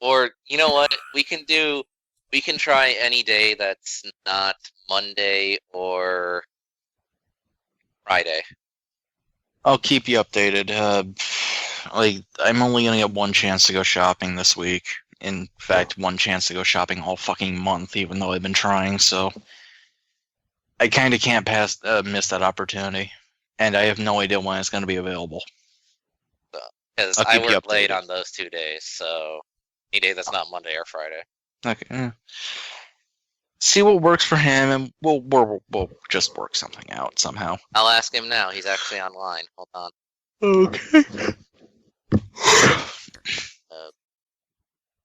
Or you know what? We can try any day that's not Monday or Friday. I'll keep you updated. I'm only gonna get one chance to go shopping this week. In fact, one chance to go shopping all fucking month, even though I've been trying. So I kind of can't miss that opportunity, and I have no idea when it's gonna be available. Because I'll I keep you work late updated. on those 2 days, so any day that's not Monday or Friday. Okay. See what works for him, and we'll just work something out somehow. I'll ask him now. He's actually online. Hold on. Okay.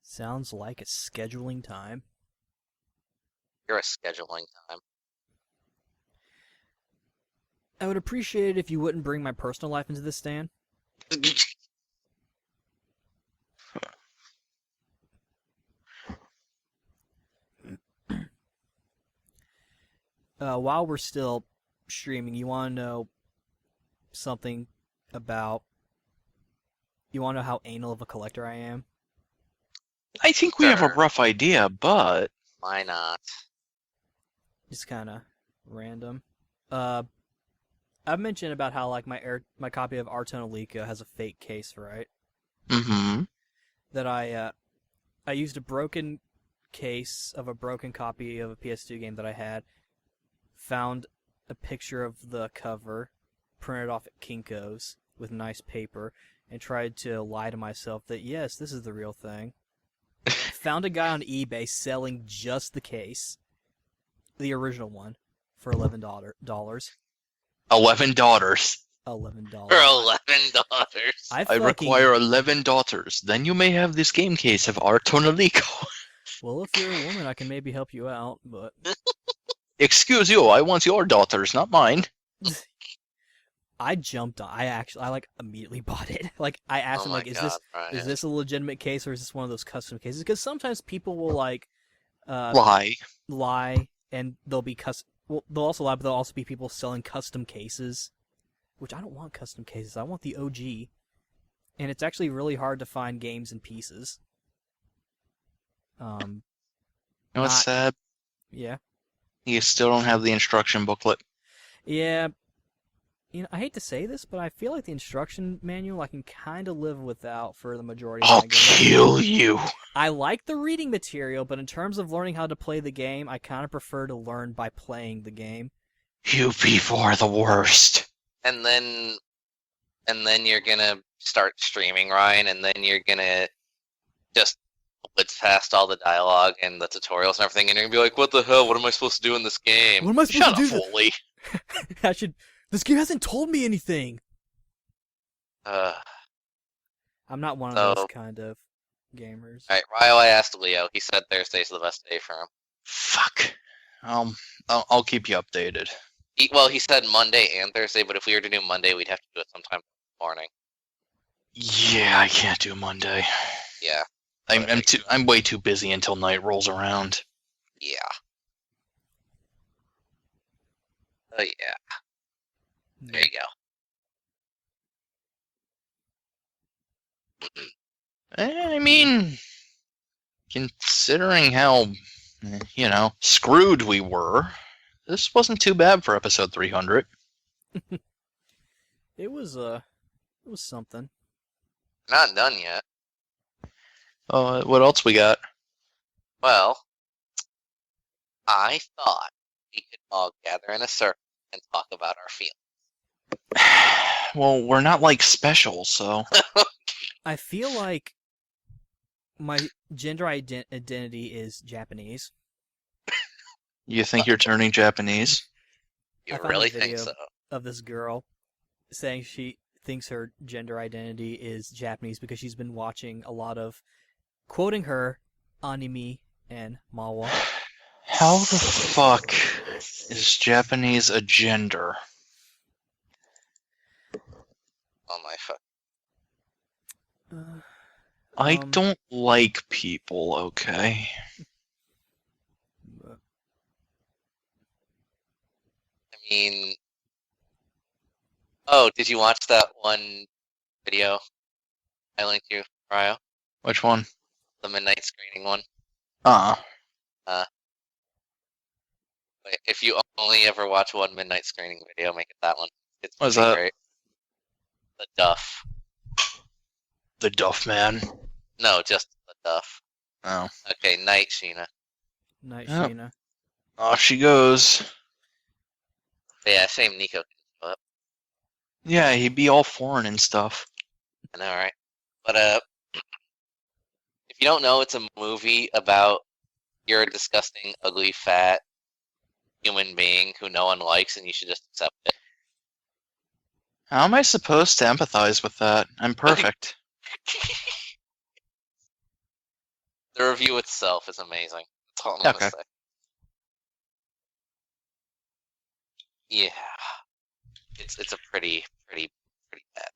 Sounds like a scheduling time. You're a scheduling time. I would appreciate it if you wouldn't bring my personal life into this, Stan. While we're still streaming, you want to know something about... You want to know how anal of a collector I am? I think we have a Sure. rough idea, but Why not? Just kind of random. I've mentioned about how like my copy of Artona Lika has a fake case, right? That I used a broken case of a broken copy of a PS2 game that I had, found a picture of the cover, printed off at Kinko's with nice paper, and tried to lie to myself that, yes, this is the real thing. Found a guy on eBay selling just the case, the original one, for $11. $11. $11. For $11. I require 11 daughters. Then you may have this game case of our Tonalico. Well, if you're a woman, I can maybe help you out, but Excuse you, I want your daughters, not mine. I jumped on. I like immediately bought it. Like I asked him, like, is this a legitimate case or is this one of those custom cases? Because sometimes people will like lie, and they'll be custom. Well, they'll also lie, but there'll also be people selling custom cases, which I don't want custom cases. I want the OG, and it's actually really hard to find games in pieces. You know what's sad? Yeah. You still don't have the instruction booklet. Yeah. You know, I hate to say this, but I feel like the instruction manual I can kind of live without for the majority of I'll my games. kill you. I like the reading material, but in terms of learning how to play the game, I kind of prefer to learn by playing the game. You people are the worst. And then you're gonna start streaming, Ryan, and then you're gonna just blitz past all the dialogue and the tutorials and everything, and you're gonna be like, what the hell? What am I supposed to do in this game? What am I supposed Shut to up, do? Wooly. I should. This game hasn't told me anything. I'm not one of those kind of gamers. Alright, Ryo, I asked Leo. He said Thursday's the best day for him. Fuck. I'll keep you updated. He said Monday and Thursday, but if we were to do Monday, we'd have to do it sometime in the morning. Yeah, I can't do Monday. Yeah. I'm way too busy until night rolls around. Yeah. Oh yeah. There you go. I mean, considering how, screwed we were, this wasn't too bad for episode 300. It was something. Not done yet. What else we got? Well, I thought we could all gather in a circle and talk about our feelings. Well, we're not like special, so. I feel like my gender identity is Japanese. You think you're turning Japanese? You I found really a video think so? of this girl saying she thinks her gender identity is Japanese because she's been watching a lot of, quoting her, anime and manhwa. How the fuck is Japanese a gender? Oh my fuck. I don't like people, okay? I mean, oh, did you watch that one video I linked you, Ryo? Which one? The midnight screening one? Wait, if you only ever watch one midnight screening video, make it that one. It's What's pretty that? great. The Duff. The Duff Man. No, just the Duff. Oh. Okay, night, Sheena. Night, Yep. Sheena. Off she goes. But yeah, shame Nico can show up. Yeah, he'd be all foreign and stuff. I know, right? But if you don't know, it's a movie about you're a disgusting, ugly, fat human being who no one likes, and you should just accept it. How am I supposed to empathize with that? I'm perfect. The review itself is amazing. That's all I'm gonna Okay. say. Yeah, it's a pretty bad.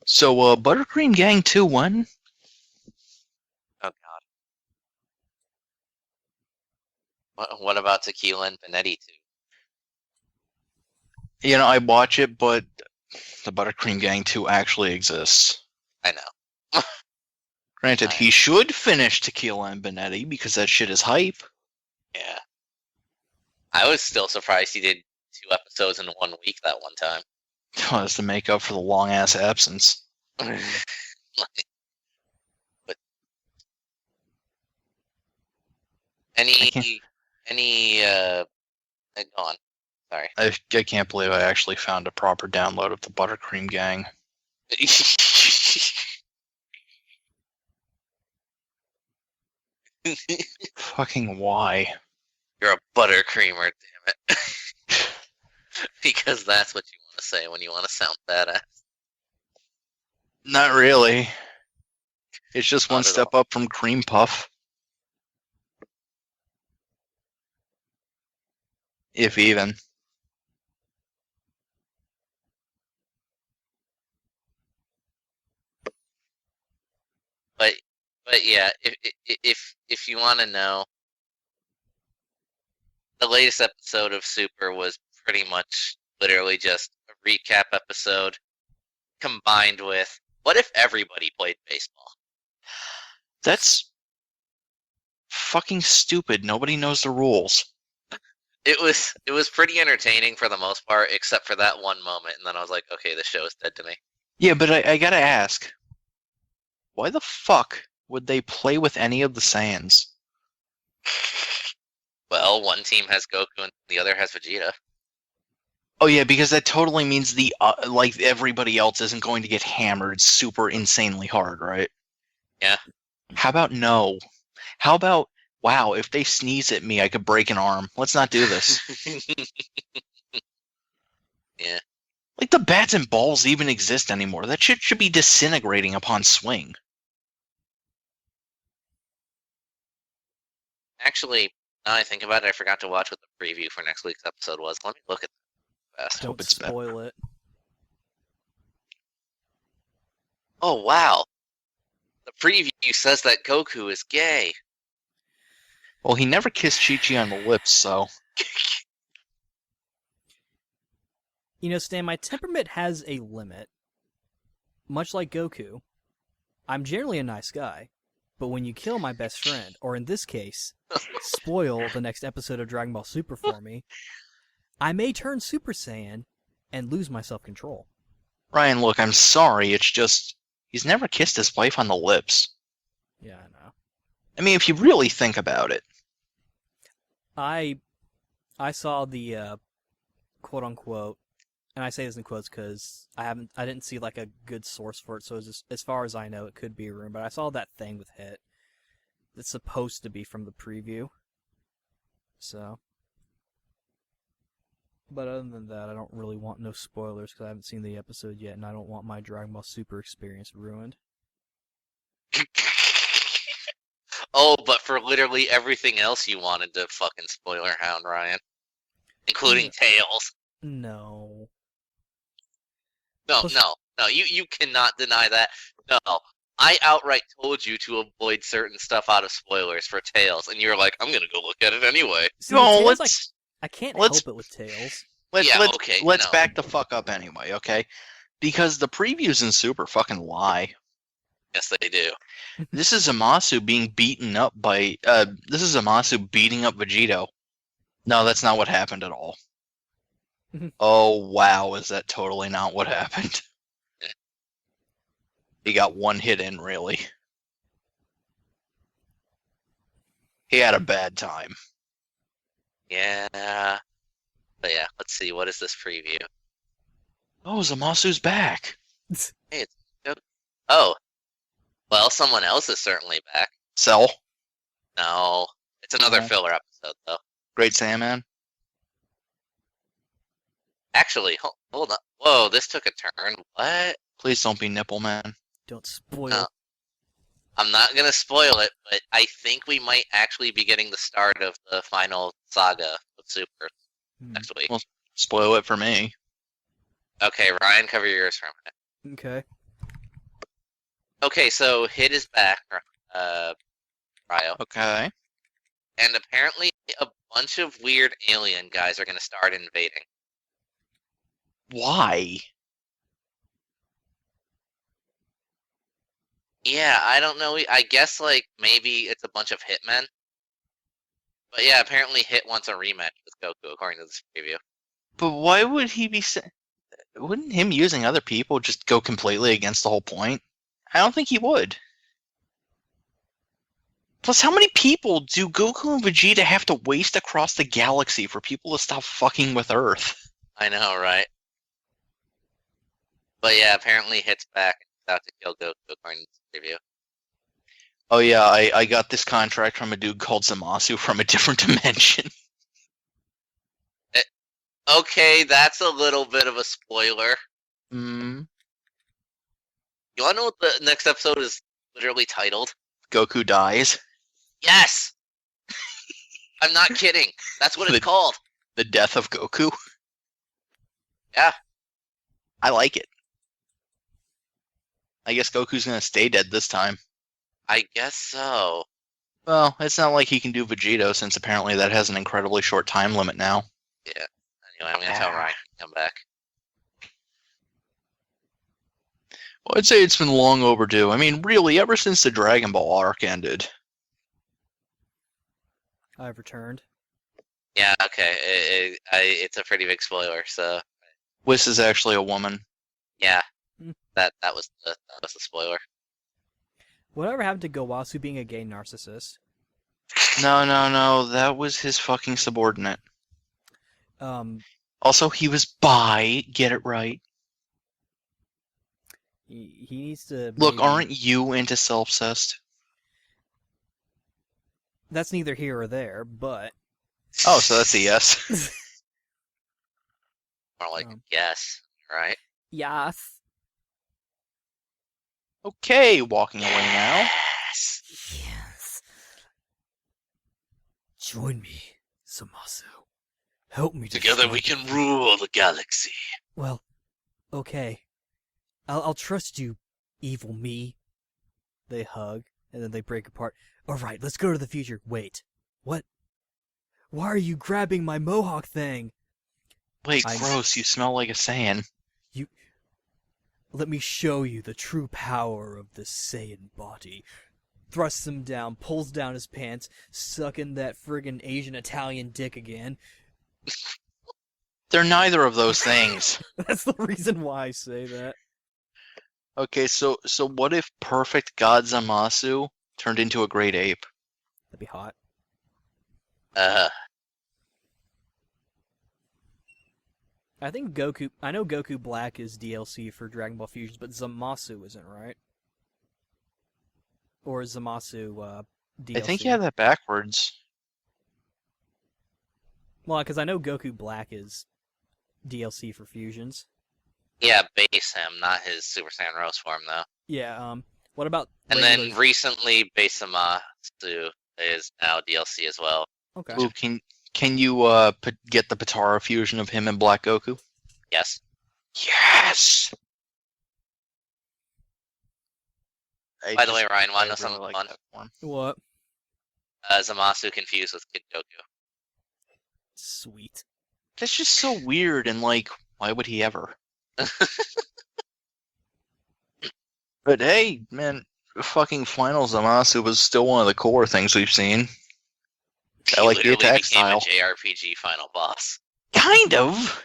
So, Buttercream Gang 2 when? Oh god. What about Tequila and Benetti 2? You know, I watch it, but the Buttercream Gang 2 actually exists. I know. Granted, he should finish Tequila and Benetti because that shit is hype. Yeah. I was still surprised he did 2 episodes in 1 week that one time. That's to make up for the long ass absence. But any Go on. Sorry. I can't believe I actually found a proper download of the Buttercream Gang. Fucking why? You're a buttercreamer, damn it. Because that's what you want to say when you want to sound badass. Not really. It's just Not one at step up from Cream Puff. If even. But yeah, if you want to know, the latest episode of Super was pretty much literally just a recap episode combined with what if everybody played baseball? That's fucking stupid. Nobody knows the rules. It was pretty entertaining for the most part, except for that one moment, and then I was like, okay, the show is dead to me. Yeah, but I gotta ask, why the fuck would they play with any of the Saiyans? Well, one team has Goku and the other has Vegeta. Oh yeah, because that totally means the like everybody else isn't going to get hammered super insanely hard, right? Yeah. How about no? How about wow, if they sneeze at me, I could break an arm. Let's not do this. Yeah. Like the bats and balls even exist anymore. That shit should be disintegrating upon swing. Actually, now I think about it, I forgot to watch what the preview for next week's episode was. Let me look at that fast. Don't it's better. spoil it. Oh, wow. The preview says that Goku is gay. Well, he never kissed Chi-Chi on the lips, so... You know, Stan, my temperament has a limit. Much like Goku, I'm generally a nice guy, but when you kill my best friend, or in this case, spoil the next episode of Dragon Ball Super for me, I may turn Super Saiyan and lose my self-control. Ryan, look, I'm sorry, it's just... He's never kissed his wife on the lips. Yeah, I know. I mean, if you really think about it. I saw the quote unquote, and I say this in quotes because I didn't see like a good source for it, so as far as I know, it could be a rumor. But I saw that thing with Hit that's supposed to be from the preview. So, but other than that, I don't really want no spoilers because I haven't seen the episode yet, and I don't want my Dragon Ball Super experience ruined. Oh, but for literally everything else you wanted to fucking spoiler hound, Ryan. Including Tails. No. No, you cannot deny that. No. I outright told you to avoid certain stuff out of spoilers for Tails, and you're like, I'm gonna go look at it anyway. See, No, Tails, let's... I can't let's- help it with Tails. Let's back the fuck up anyway, okay? Because the previews in Super fucking lie. Yes, they do. This is Zamasu being beaten up by... this is Zamasu beating up Vegito. No, that's not what happened at all. Oh, wow, is that totally not what happened? He got one hit in, really. He had a bad time. Yeah. But yeah, let's see. What is this preview? Oh, Zamasu's back. Oh. Well, someone else is certainly back. Cell. No. It's another No. filler episode, though. Great Saiyaman. Actually, hold on. Whoa, this took a turn. What? Please don't be Nipple Man. Don't spoil. No. I'm not gonna spoil it, but I think we might actually be getting the start of the final saga of Super next week. Well, spoil it for me. Okay, Ryan, cover yours for a minute. Okay. Okay, so Hit is back, Ryo. Okay. And apparently a bunch of weird alien guys are gonna start invading. Why? Yeah, I don't know. I guess, like, maybe it's a bunch of hitmen. But yeah, apparently Hit wants a rematch with Goku, according to this preview. But why would he be... Wouldn't him using other people just go completely against the whole point? I don't think he would. Plus, how many people do Goku and Vegeta have to waste across the galaxy for people to stop fucking with Earth? I know, right? But yeah, apparently Hit's back and he's out to kill Goku according to the review. Oh yeah, I got this contract from a dude called Zamasu from a different dimension. Okay, that's a little bit of a spoiler. Mm. You wanna know what the next episode is literally titled? Goku dies. Yes! I'm not kidding. That's what it's called. The death of Goku. Yeah. I like it. I guess Goku's gonna stay dead this time. I guess so. Well, it's not like he can do Vegito, since apparently that has an incredibly short time limit now. Yeah. Anyway, I'm gonna tell Ryan to come back. Well, I'd say it's been long overdue. I mean, really, ever since the Dragon Ball arc ended. I've returned. Yeah, okay. It's a pretty big spoiler, so Whis is actually a woman. yeah. Hmm. That was the spoiler. Whatever happened to Gowasu being a gay narcissist? No, that was his fucking subordinate. Also, he was bi. Get it right. He needs to. Look, maybe- aren't you into self-cest? That's neither here or there, but Oh, so that's a yes. More like Um. yes, right? yes. Okay, walking away now. Yes. Yes. Join me, Zamasu. Help me. Together we can rule the galaxy. Well, okay. I'll trust you, evil me. They hug, and then they break apart. Alright, let's go to the future. Wait. What? Why are you grabbing my mohawk thing? Wait, I'm- gross, you smell like a Saiyan. Let me show you the true power of the Saiyan body. Thrusts him down, pulls down his pants, sucking that friggin' Asian Italian dick again. They're neither of those things. That's the reason why I say that. Okay, so what if perfect God Zamasu turned into a great ape? That'd be hot. I think I know Goku Black is DLC for Dragon Ball Fusions, but Zamasu isn't, right? Or is Zamasu DLC? I think you have that backwards. Well, because I know Goku Black is DLC for Fusions. Yeah, base him, not his Super Saiyan Rose form, though. Yeah, what about And regular... then recently, Basamasu is now DLC as well. Okay. Ooh, can you get the Patara fusion of him and Black Goku? Yes. Yes! By the way, Ryan, wanna know something fun? that form. What? Zamasu confused with Kid Goku. Sweet. That's just so weird, and like, why would he ever? But hey, man, fucking Final Zamasu was still one of the cooler things we've seen. I He like the literally attack became style. a JRPG final boss. Kind of.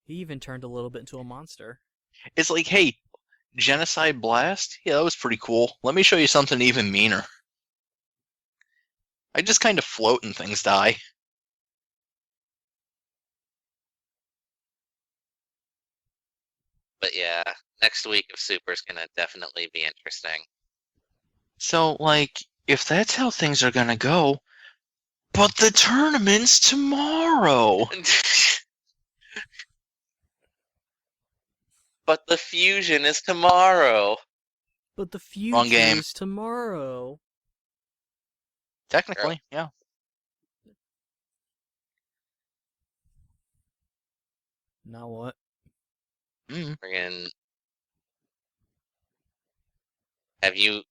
He even turned a little bit into a monster. It's like, hey, Genocide Blast? Yeah, that was pretty cool. Let me show you something even meaner. I just kind of float and things die. But yeah, next week of Super is gonna definitely be interesting. So, like, if that's how things are gonna go, but the tournament's tomorrow! But the fusion is tomorrow. But the Wrong game. future's tomorrow. Technically, yeah. Now what? Friggin' have you?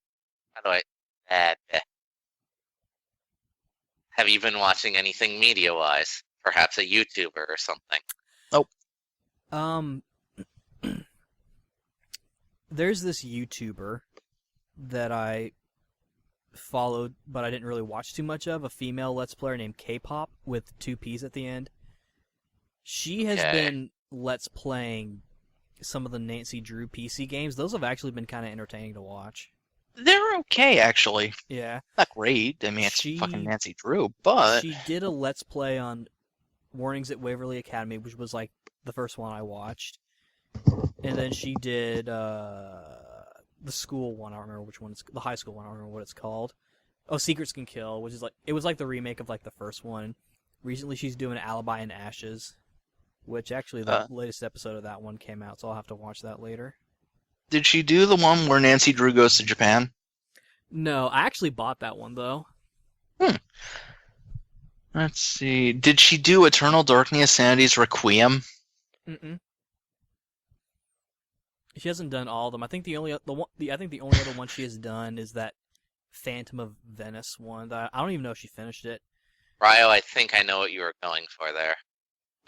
How do I? Have you been watching anything media-wise? Perhaps a YouTuber or something. There's this YouTuber that I followed, but I didn't really watch too much of, a female Let's Player named K-Pop with 2 P's at the end. She has Okay. been Let's Playing some of the Nancy Drew PC games. Those have actually been kind of entertaining to watch. They're okay, actually. Yeah. Not great. I mean, it's She- fucking Nancy Drew, but She did a Let's Play on Warnings at Waverly Academy, which was like the first one I watched. And then she did the school one. I don't remember which one. It's the high school one. I don't remember what it's called. Oh, Secrets Can Kill, which is like it was like the remake of like the first one. Recently, she's doing Alibi in Ashes, which actually the latest episode of that one came out, so I'll have to watch that later. did she do the one where Nancy Drew goes to Japan? No, I actually bought that one though. Let's see. Did she do Eternal Darkness Sanity's Requiem? Mm-mm. She hasn't done all of them. I think the only other one she has done is that Phantom of Venice one. That I don't even know if she finished it. Ryo, I think I know what you were going for there.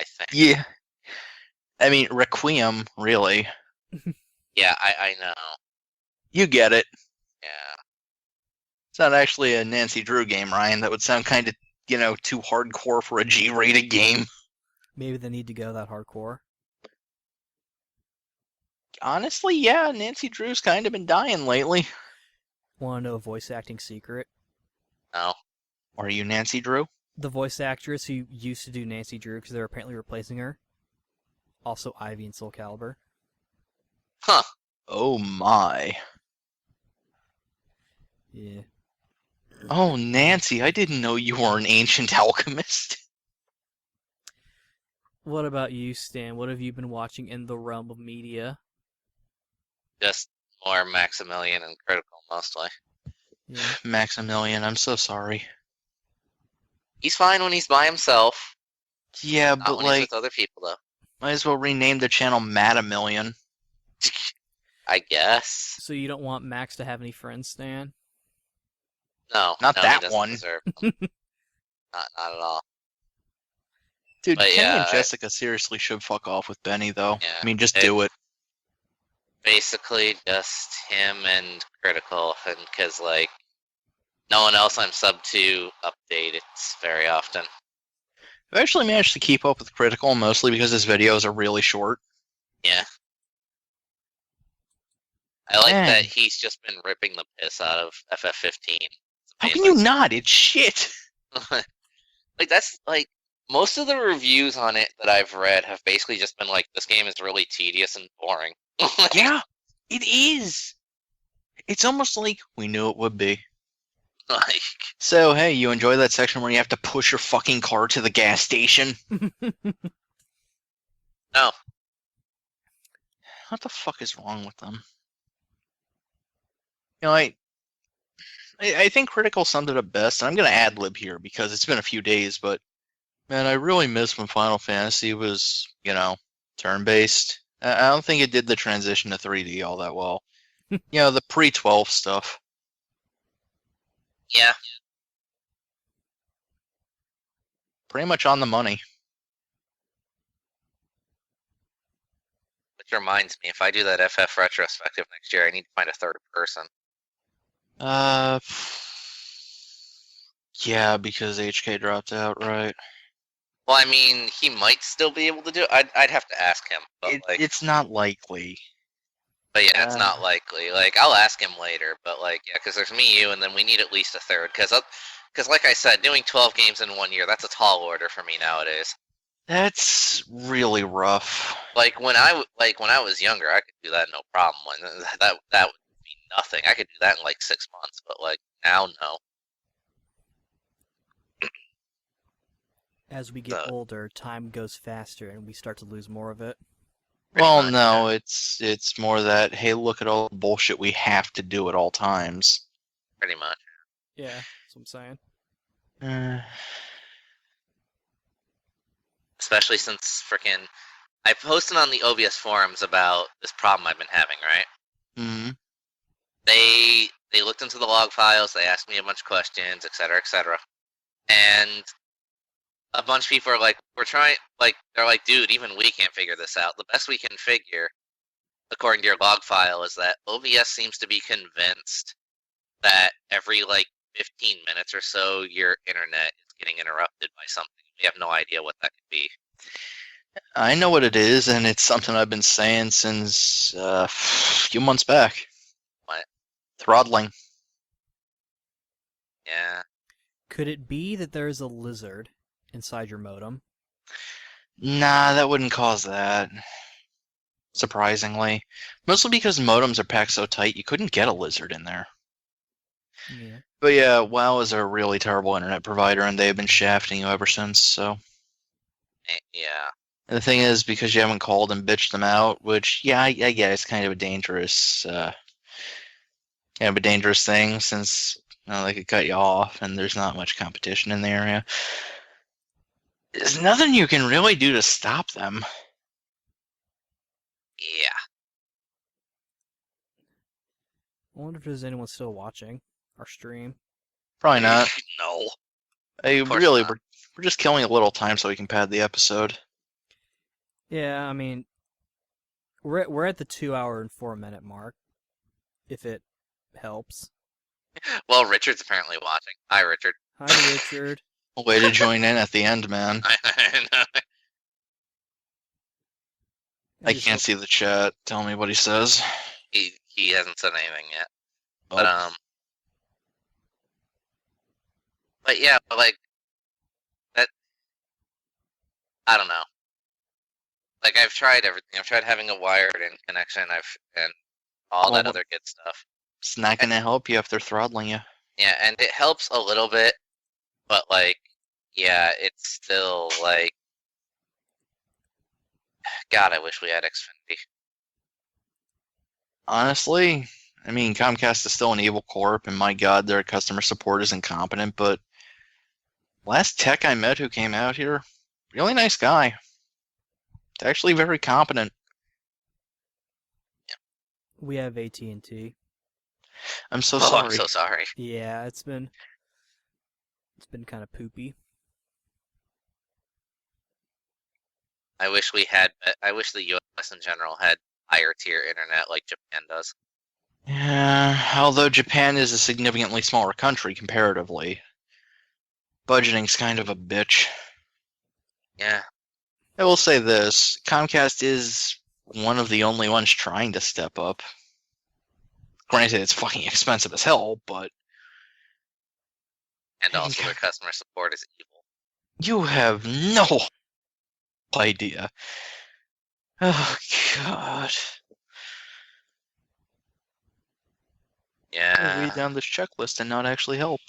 I think. Yeah. I mean, Requiem, really. Yeah, I know. You get it. Yeah. It's not actually a Nancy Drew game, Ryan. That would sound kind of, too hardcore for a G-rated game. Maybe they need to go that hardcore. Honestly, yeah, Nancy Drew's kind of been dying lately. Want to know a voice acting secret? No. Are you Nancy Drew? The voice actress who used to do Nancy Drew because they're apparently replacing her. Also Ivy in Soul Calibur. Huh. Oh my. Yeah. Oh, Nancy, I didn't know you were an ancient alchemist. What about you, Stan? What have you been watching in the realm of media? Just more Maximilian and Critical, mostly. Yeah. Maximilian, I'm so sorry. He's fine when he's by himself. Yeah, Not but when he's with other people, though. might as well rename the channel Madamillion. I guess. So you don't want Max to have any friends, Stan? No. Not no, that he doesn't one. deserve them. not at all. Dude, But Kenny yeah, and Jessica seriously should fuck off with Benny, though. Yeah, I mean, just do it. Basically, just him and Critical, and because no one else I'm sub to updates very often. I've actually managed to keep up with Critical, mostly because his videos are really short. Yeah. I like Man. that he's just been ripping the piss out of FF15. How can you not? It's shit! That's most of the reviews on it that I've read have basically just been this game is really tedious and boring. Yeah, it is! It's almost like we knew it would be. So, hey, you enjoy that section where you have to push your fucking car to the gas station? No. What the fuck is wrong with them? I think Critical summed it up best, and I'm going to ad-lib here because it's been a few days, but man, I really miss when Final Fantasy was, turn-based. I don't think it did the transition to 3D all that well. The pre-12 stuff. Yeah. Pretty much on the money. Which reminds me, if I do that FF retrospective next year, I need to find a third person. Yeah, because HK dropped out, right? Well, I mean, he might still be able to do it. I'd have to ask him, but It's not likely. But yeah, it's not likely. I'll ask him later, but yeah, because there's me, you, and then we need at least a third. Because like I said, doing 12 games in 1 year, that's a tall order for me nowadays. That's really rough. When I was younger, I could do that no problem. That would be nothing. I could do that in 6 months, but now, no. As we get older, time goes faster and we start to lose more of it. Well, much, no, yeah. it's more that, hey, look at all the bullshit we have to do at all times. Pretty much. Yeah, that's what I'm saying. Especially since I posted on the OBS forums about this problem I've been having, right? Mm-hmm. They looked into the log files, they asked me a bunch of questions, etc., and a bunch of people are we're trying, they're dude, even we can't figure this out. The best we can figure, according to your log file, is that OBS seems to be convinced that every 15 minutes or so, your internet is getting interrupted by something. We have no idea what that could be. I know what it is, and it's something I've been saying since a few months back. What? Throttling. Yeah. Could it be that there's a lizard inside your modem? Nah, that wouldn't cause that. Surprisingly. Mostly because modems are packed so tight, you couldn't get a lizard in there. Yeah. But yeah, WoW is a really terrible internet provider, and they've been shafting you ever since, so... Yeah. And the thing is, because you haven't called and bitched them out, which, yeah, I get it's kind of a dangerous... dangerous thing, since they could cut you off, and there's not much competition in the area. There's nothing you can really do to stop them. Yeah. I wonder if there's anyone still watching our stream. Probably not. No. Hey, Of course really, not. we're just killing a little time so we can pad the episode. Yeah, I mean, we're at the 2 hour and 4 minute mark. If it helps. Well, Richard's apparently watching. Hi, Richard. Hi, Richard. Way to join in at the end, man. I just can't hope- see the chat. Tell me what he says. he hasn't said anything yet. Oh. But yeah, like that. I don't know. Like I've tried everything. I've tried having a wired-in connection. And all that Well, other good stuff. It's not going to help you if they're throttling you. Yeah, and it helps a little bit, but like, yeah, it's still like, God, I wish we had Xfinity. Honestly, I mean, Comcast is still an evil corp, and my God, their customer support is incompetent, but last tech I met who came out here, really nice guy. Actually very competent. We have AT&T. I'm so Oh, sorry. I'm so sorry. Yeah, it's been kind of poopy. I wish the U.S. in general had higher tier internet like Japan does. Yeah, although Japan is a significantly smaller country comparatively, budgeting's kind of a bitch. Yeah. I will say this, Comcast is one of the only ones trying to step up. Granted, it's fucking expensive as hell, but... And also their customer support is evil. You have no idea. Oh, God. I'll Yeah. read down this checklist and not actually help.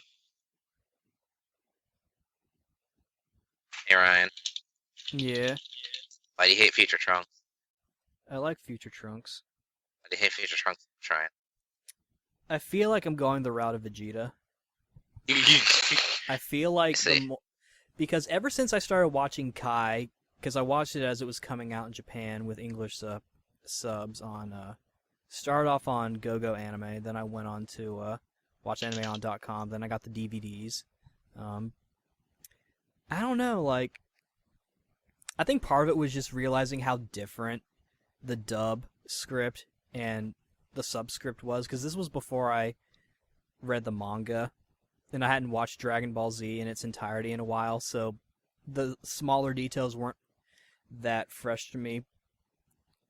Hey Ryan, Yeah, why do you hate Future Trunks? I like Future Trunks. Why do you hate Future Trunks? Ryan? I feel like I'm going the route of Vegeta. I feel like see. because ever since I started watching Kai, because I watched it as it was coming out in Japan with English subs on, started off on GoGo Anime, then I went on to watch animeon.com, then I got the DVDs. I don't know, like, I think part of it was just realizing how different the dub script and the subscript was, because this was before I read the manga, and I hadn't watched Dragon Ball Z in its entirety in a while, so the smaller details weren't that fresh to me.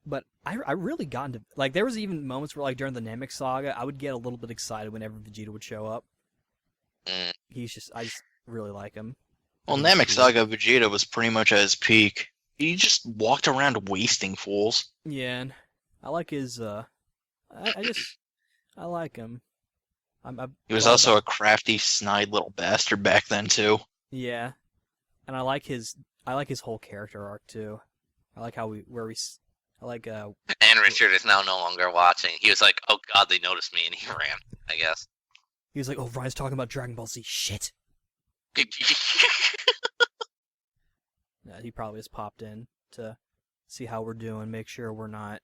But I really got into, like, there was even moments where, like, during the Namek saga, I would get a little bit excited whenever Vegeta would show up. Mm. I just really like him. Well, He's Namek cool. Saga Vegeta was pretty much at his peak. He just walked around wasting fools. Yeah, and I like his, I like him. He was also a crafty, snide little bastard back then, too. Yeah, and I like his whole character arc too. I like I like And Richard is now no longer watching. He was like, "Oh God, they noticed me," and he ran. I guess. he was like, oh, Ryan's talking about Dragon Ball Z. Shit. Yeah, he probably just popped in to see how we're doing, make sure we're not,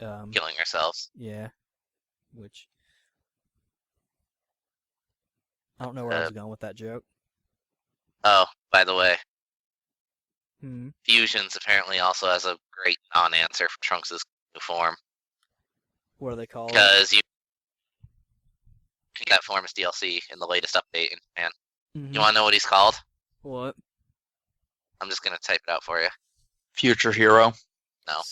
Killing ourselves. yeah, which I don't know where I was going with that joke. Oh, by the way, Hmm. Fusions apparently also has a great non-answer for Trunks' new form What are they called? because you that form is DLC in the latest update in Japan. Mhm. You want to know what he's called? What? I'm just gonna type it out for you. Future hero. No.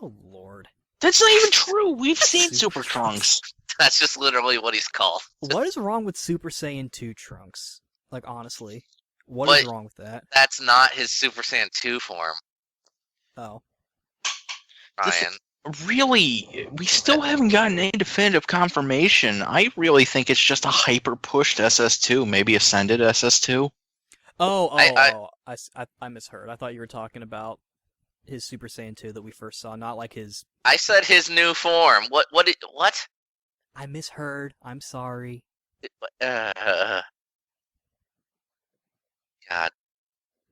Oh Lord. That's not even true. We've seen Super Super Trunks. That's just literally what he's called. What is wrong with Super Saiyan 2 Trunks? Like, honestly. What is But- wrong with that? That's not his Super Saiyan 2 form, Oh. This- Ryan. Really, we still haven't gotten any definitive confirmation. I really think it's just a hyper-pushed SS2, maybe Ascended SS2. I misheard. I thought you were talking about his Super Saiyan 2 that we first saw, not like his... I said his new form. What? I misheard. I'm sorry. God.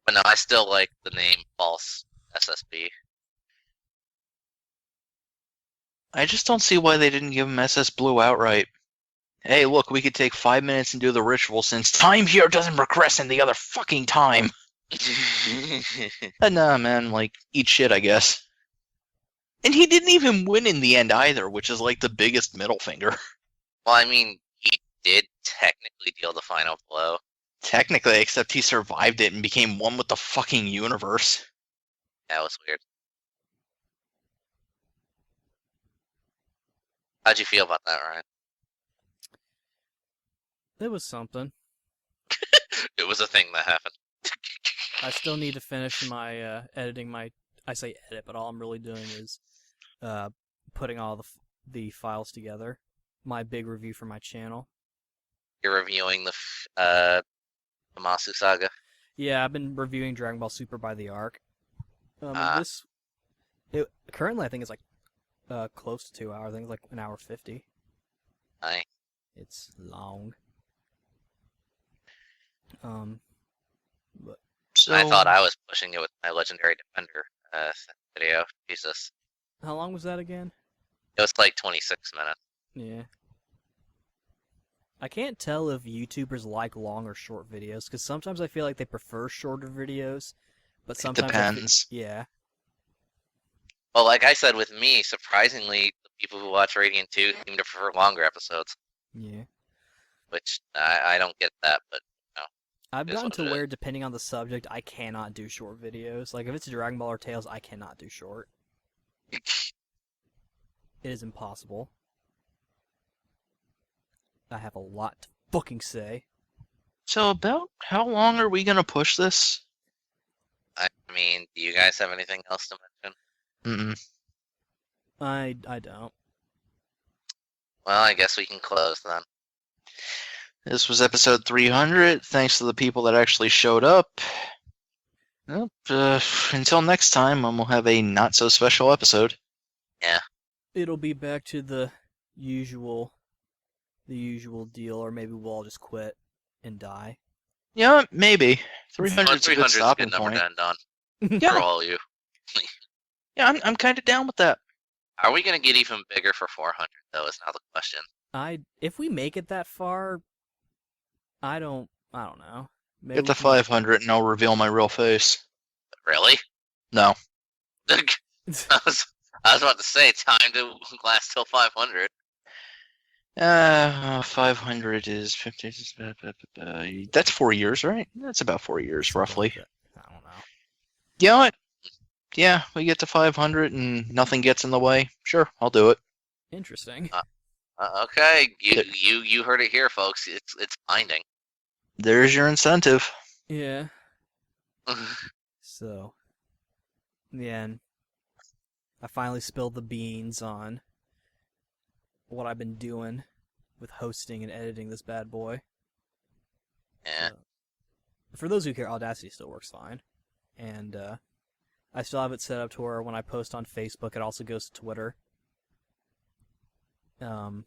But no, I still like the name False SSB. I just don't see why they didn't give him SS Blue outright. Hey, look, we could take 5 minutes and do the ritual since time here doesn't progress in the other fucking time. Nah, man, like, eat shit, I guess. And he didn't even win in the end either, which is like the biggest middle finger. Well, I mean, he did technically deal the final blow. Technically, except he survived it and became one with the fucking universe. That was weird. How'd you feel about that, Ryan? It was something. It was a thing that happened. I still need to finish my editing my... I say edit, but all I'm really doing is putting all the files together. My big review for my channel. You're reviewing the Masu Saga. Yeah, I've been reviewing Dragon Ball Super by the arc. Currently I think it's like close to 2 hours. I think it's like 1 hour 50. Aye. It's long. But So, I thought I was pushing it with my Legendary Defender video. Jesus. how long was that again? It was like 26 minutes. Yeah. I can't tell if YouTubers like long or short videos, because sometimes I feel like they prefer shorter videos, but sometimes depends. Yeah. Well, like I said with me, surprisingly, the people who watch Radiant 2 seem to prefer longer episodes, Yeah. which I don't get that, but I've Is gotten what to it where, depending on the subject, I cannot do short videos. Like, if it's Dragon Ball or Tales, I cannot do short. It is impossible. I have a lot to fucking say. So about how long are we gonna push this? I mean, do you guys have anything else to mention? I don't. Well, I guess we can close then. This was episode 300. Thanks to the people that actually showed up. Well, until next time, we'll have a not so special episode. It'll be back to the usual deal, or maybe we'll all just quit and die. Yeah, maybe. 300 Well, is a good 300 is a stopping good number point. to end on for Yeah, all of you. yeah, I'm kind of down with that. Are we going to get even bigger for 400, though, is now the question. If we make it that far, I don't know. Maybe Get we to can- 500 and I'll reveal my real face. Really? No. I was about to say, time to last till 500. 500 is 50. That's 4 years, right? That's about 4 years, roughly. I don't know. You know what? Yeah, we get to 500 and nothing gets in the way. Sure, I'll do it. Interesting. Okay, you heard it here, folks. It's binding. There's your incentive. Yeah. So, in the end, I finally spilled the beans on what I've been doing with hosting and editing this bad boy. Yeah. So, for those who care, Audacity still works fine. And I still have it set up to where when I post on Facebook, it also goes to Twitter. And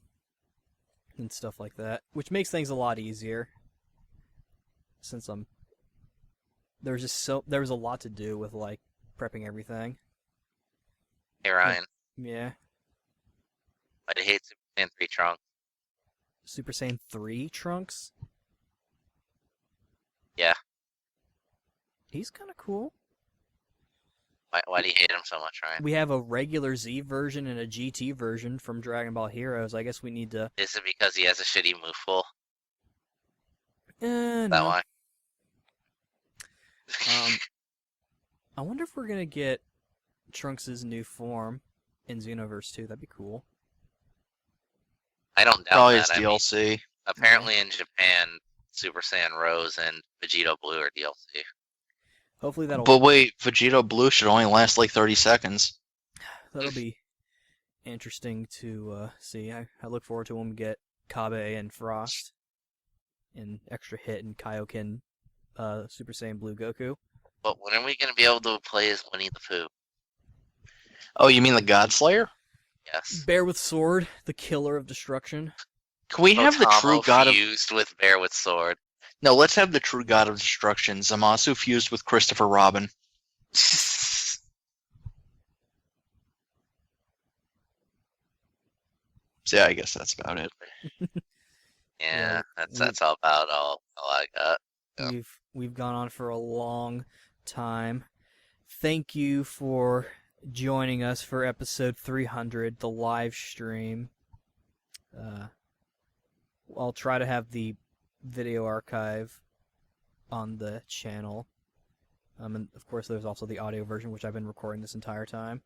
stuff like that. Which makes things a lot easier. Since there was a lot to do with, like, prepping everything. Hey, Ryan. Yeah. I'd hate Super Saiyan 3 Trunks. Super Saiyan 3 Trunks? Yeah. He's kind of cool. Why do you hate him so much, Ryan? We have a regular Z version and a GT version from Dragon Ball Heroes. I guess we need to... Is it because he has a shitty move pool? Is that no. why? I wonder if we're gonna get Trunks' new form. in Xenoverse 2. That'd be cool. I don't doubt Probably that. as DLC. Apparently in Japan, Super Saiyan Rose and Vegito Blue are DLC. Hopefully that'll But wait, Vegito Blue should only last like 30 seconds. that'll be interesting to see. I look forward to when we get Kabe and Frost and Extra Hit and Kaioken Super Saiyan Blue Goku. But when are we going to be able to play as Winnie the Pooh? Oh, you mean the God Slayer? Yes. Bear with Sword, the killer of destruction. Can we have the true Otamo God of... fused with Bear with Sword. No, let's have the true God of Destruction, Zamasu fused with Christopher Robin. So yeah, I guess that's about it. Yeah, that's all about all I got. Yeah. We've gone on for a long time. Thank you for joining us for episode 300, the live stream. I'll try to have the video archive on the channel. And of course, there's also the audio version, which I've been recording this entire time.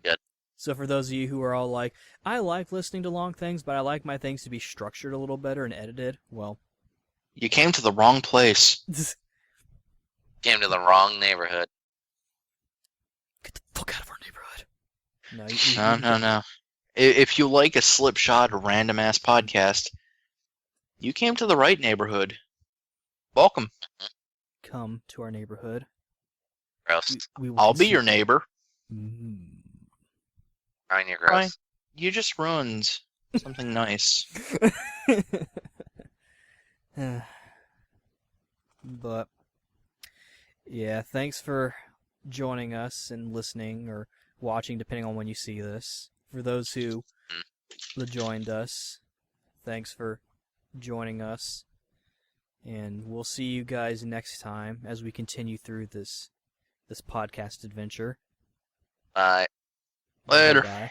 Good. So for those of you who are all like, I like listening to long things, but I like my things to be structured a little better and edited, well... You came to the wrong place. Came to the wrong neighborhood. Get the fuck out of our neighborhood. No. If you like a slipshod, random-ass podcast, you came to the right neighborhood. Welcome. Come to our neighborhood. Gross. We will I'll be consider- your neighbor. Ryan, you're gross. Ryan, you just ruined something nice. But yeah, thanks for joining us and listening or watching, depending on when you see this. For those who joined us, thanks for joining us, and we'll see you guys next time as we continue through this podcast adventure. Bye. Later. Bye.